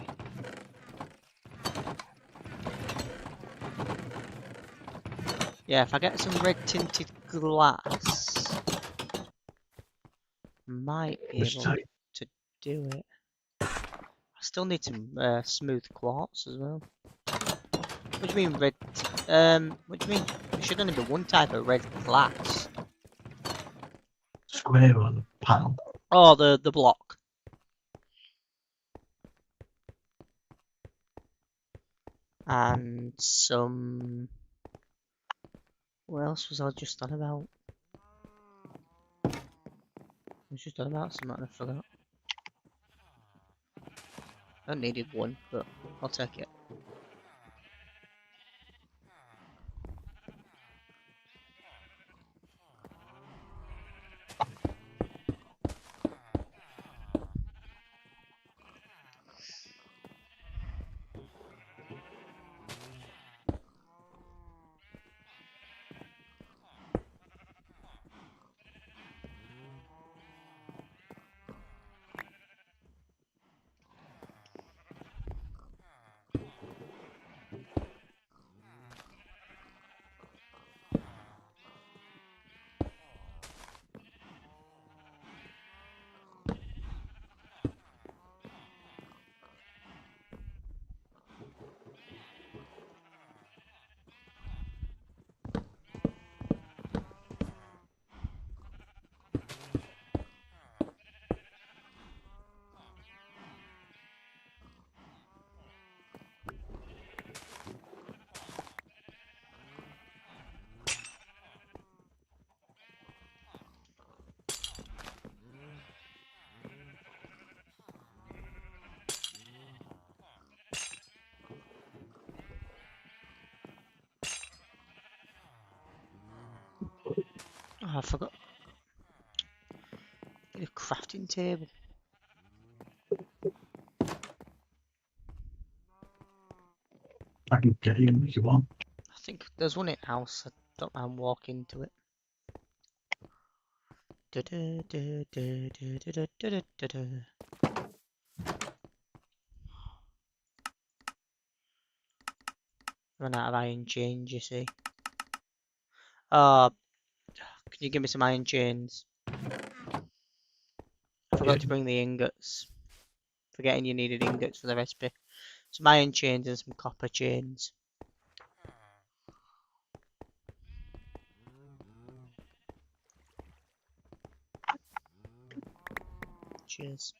[SPEAKER 1] Yeah, if I get some red tinted glass, I might be
[SPEAKER 2] Just
[SPEAKER 1] able
[SPEAKER 2] take
[SPEAKER 1] to do it. I still need some smooth quartz as well. What do you mean red? What do you mean? There should only be one type of red glass.
[SPEAKER 2] square on the panel.
[SPEAKER 1] Oh, the block. And some. What else was I just on about? I was just on about something and I forgot. I needed one, but I'll take it. Oh, I forgot. Get a crafting table.
[SPEAKER 2] I can get you if you want.
[SPEAKER 1] I think there's one in house. I don't mind walking to it. Run out of iron chains, you see. Oh, can you give me some iron chains? I
[SPEAKER 2] Yeah.
[SPEAKER 1] forgot to bring the ingots. Forgetting you needed ingots for the recipe. Some iron chains and some copper chains. Cheers.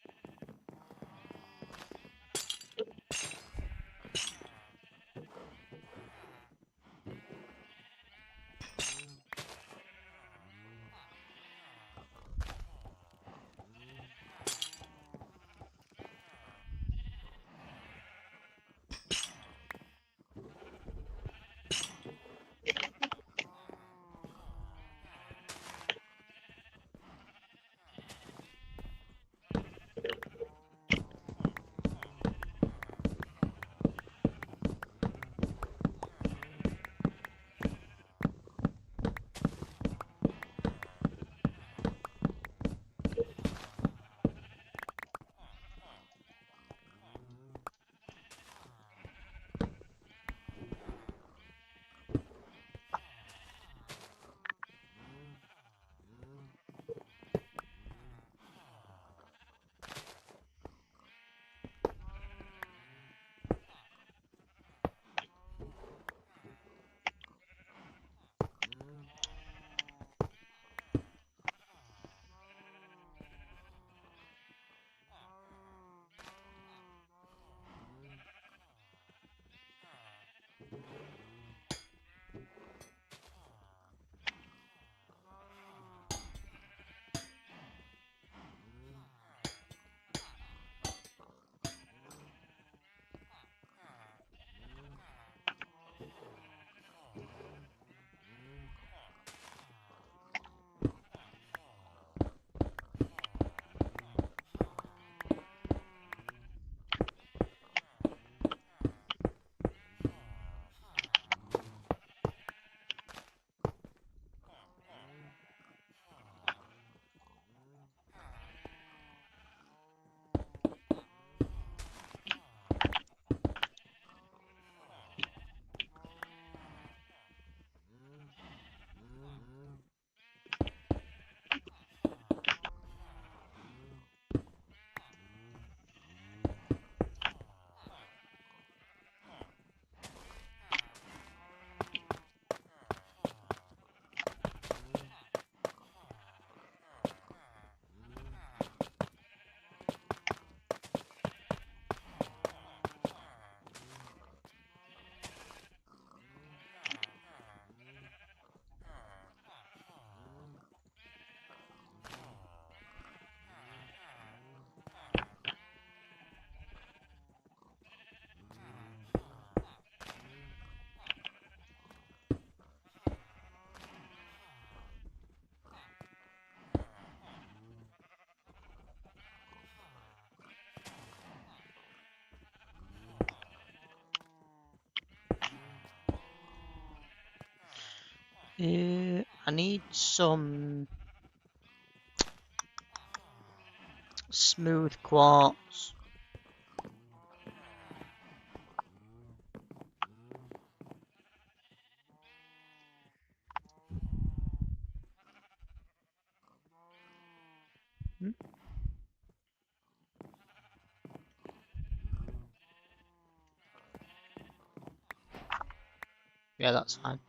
[SPEAKER 1] I need some smooth quartz. Hmm? Yeah, that's fine.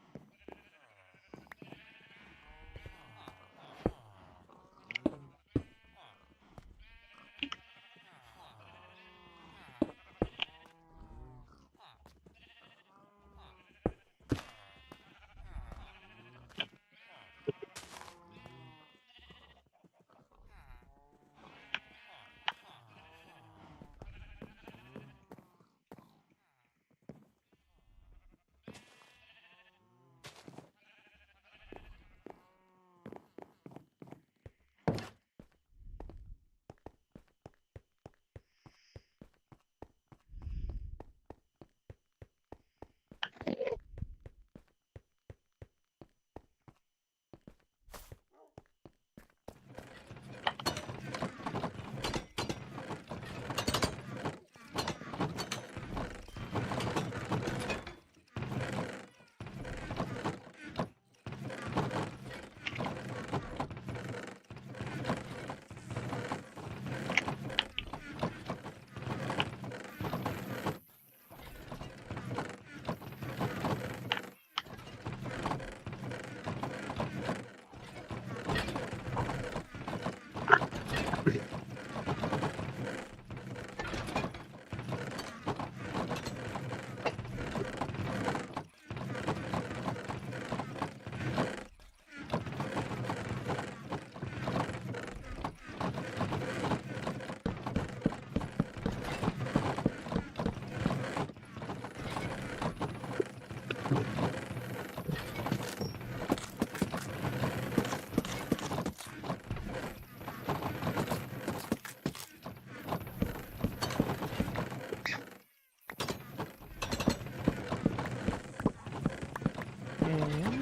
[SPEAKER 1] Mm.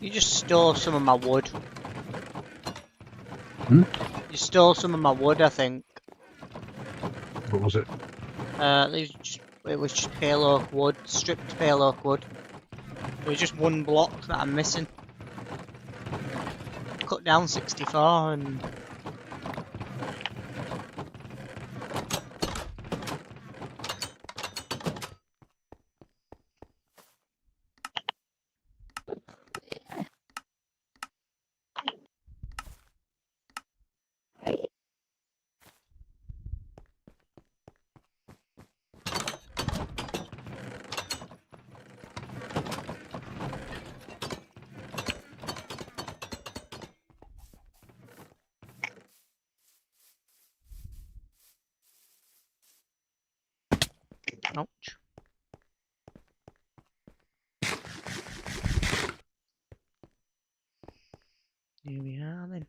[SPEAKER 1] You just stole some of my wood.
[SPEAKER 3] Hmm?
[SPEAKER 1] You stole some of my wood, I think.
[SPEAKER 3] What was it?
[SPEAKER 1] It was just pale oak wood, stripped pale oak wood. There was just one block that I'm missing. Cut down 64 and Yeah, then.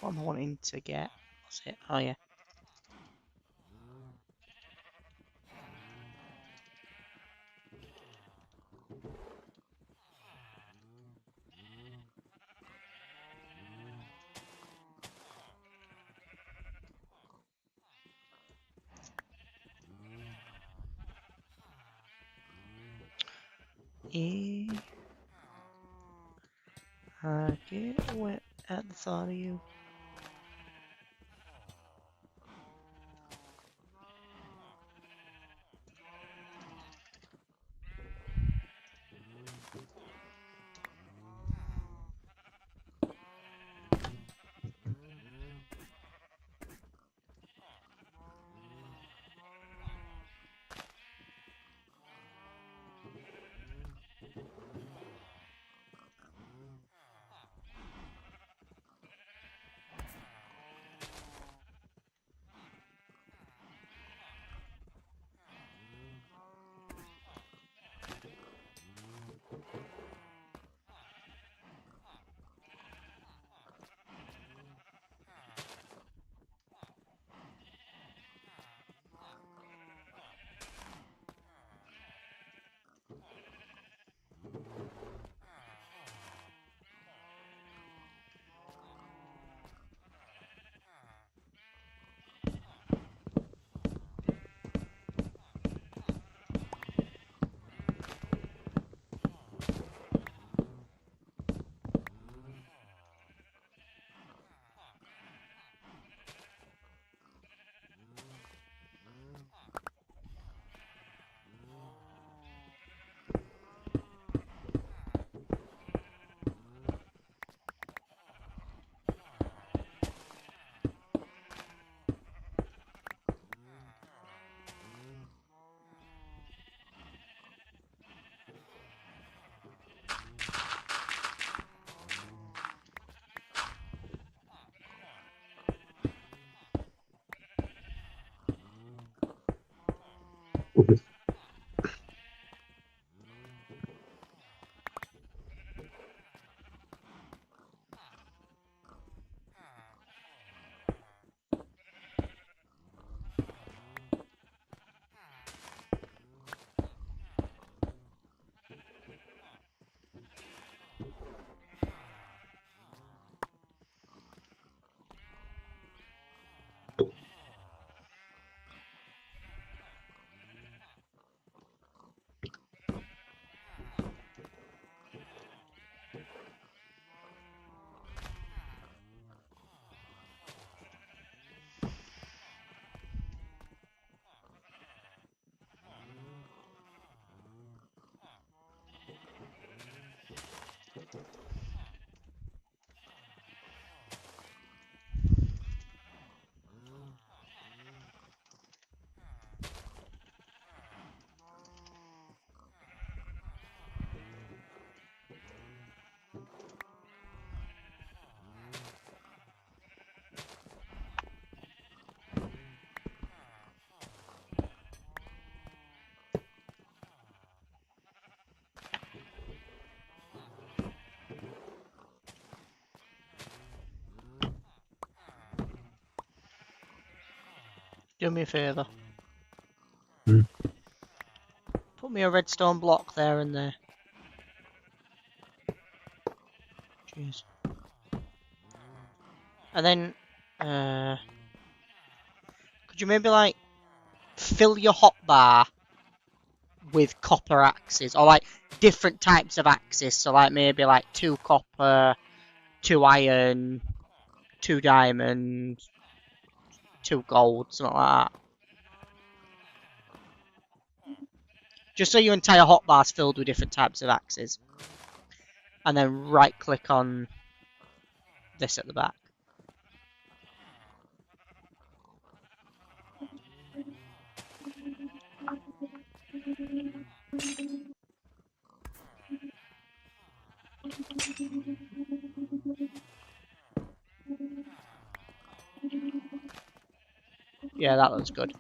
[SPEAKER 1] What am I wanting to get? What's it? Oh yeah. I get wet at the thought of you. Do me a favour.
[SPEAKER 3] Hmm.
[SPEAKER 1] Put me a redstone block there and there. Cheers. And then, could Could you maybe like fill your hotbar with copper axes, or like different types of axes? So like maybe like 2 copper, 2 iron, 2 diamond, 2 gold, something like that. Just so your entire hotbar's filled with different types of axes. And then right click on this at the back. Yeah, that looks good.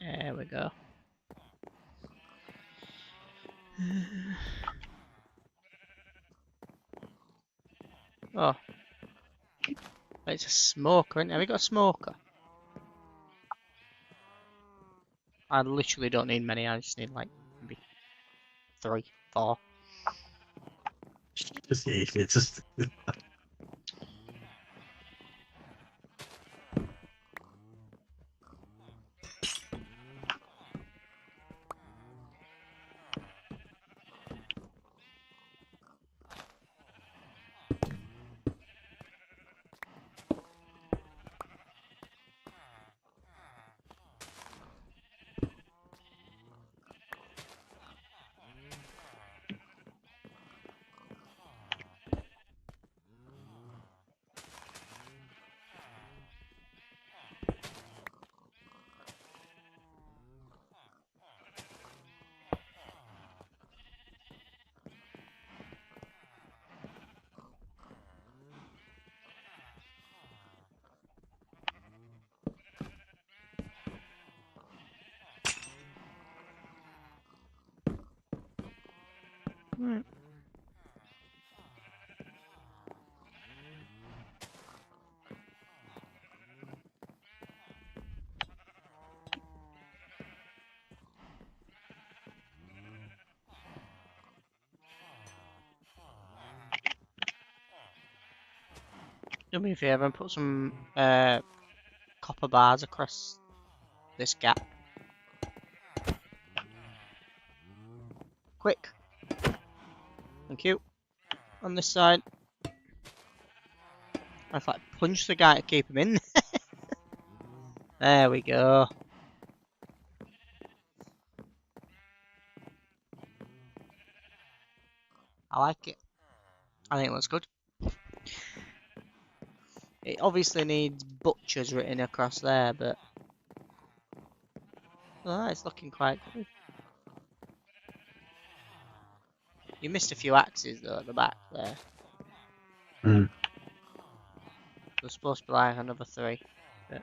[SPEAKER 1] There we go. Oh. It's a smoker, isn't it? Have we got a smoker? I literally don't need many, I just need like maybe 3, 4.
[SPEAKER 3] It's just
[SPEAKER 1] Right. Do me a favour and put some copper bars across this gap. Quick. Thank you. On this side. I've like punched the guy to keep him in. There we go. I like it. I think it looks good. It obviously needs butchers written across there, but it's looking quite good. You missed a few axes though at the back there.
[SPEAKER 3] Mm.
[SPEAKER 1] There's supposed to be like another 3. But...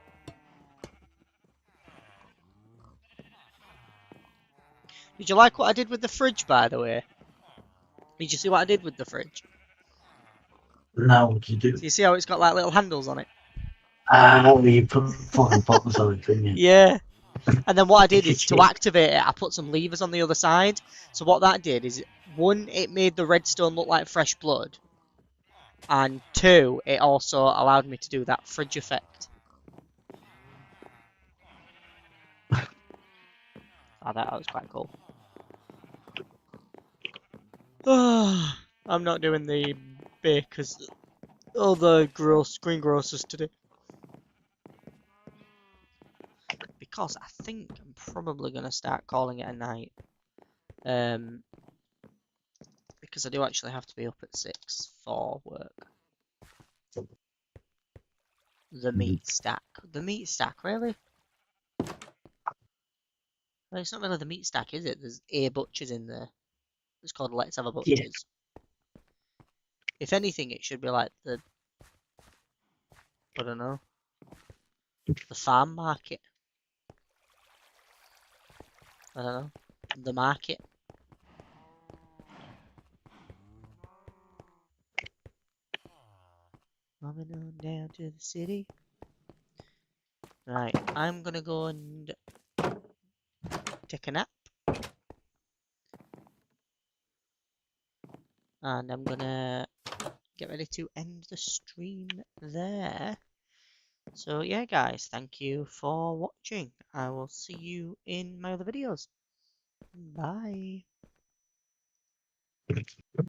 [SPEAKER 1] Did you like what I did with the fridge, by the way? Did you see what I did with the fridge?
[SPEAKER 3] No, what do you do?
[SPEAKER 1] So you see how it's got like little handles on it?
[SPEAKER 3] Ah, you put fucking buttons on it, didn't you?
[SPEAKER 1] Yeah. And then what I did is to activate it, I put some levers on the other side. So what that did is, one, it made the redstone look like fresh blood. And two, it also allowed me to do that fridge effect. I thought that was quite cool. I'm not doing the bakers, all the greengrocers today. Because I think I'm probably going to start calling it a night. Because I do actually have to be up at 6 for work. The meat stack. The meat stack, really? Well, it's not really the meat stack, is it? There's a butcher's in there. It's called Let's Have a
[SPEAKER 3] Yeah.
[SPEAKER 1] Butcher's. If anything, it should be like the, I don't know, the farm market. I don't know, the market. Moving on down to the city. Right, I'm gonna go and take a nap. And I'm gonna get ready to end the stream there. So yeah, guys, thank you for watching. I will see you in my other videos. Bye.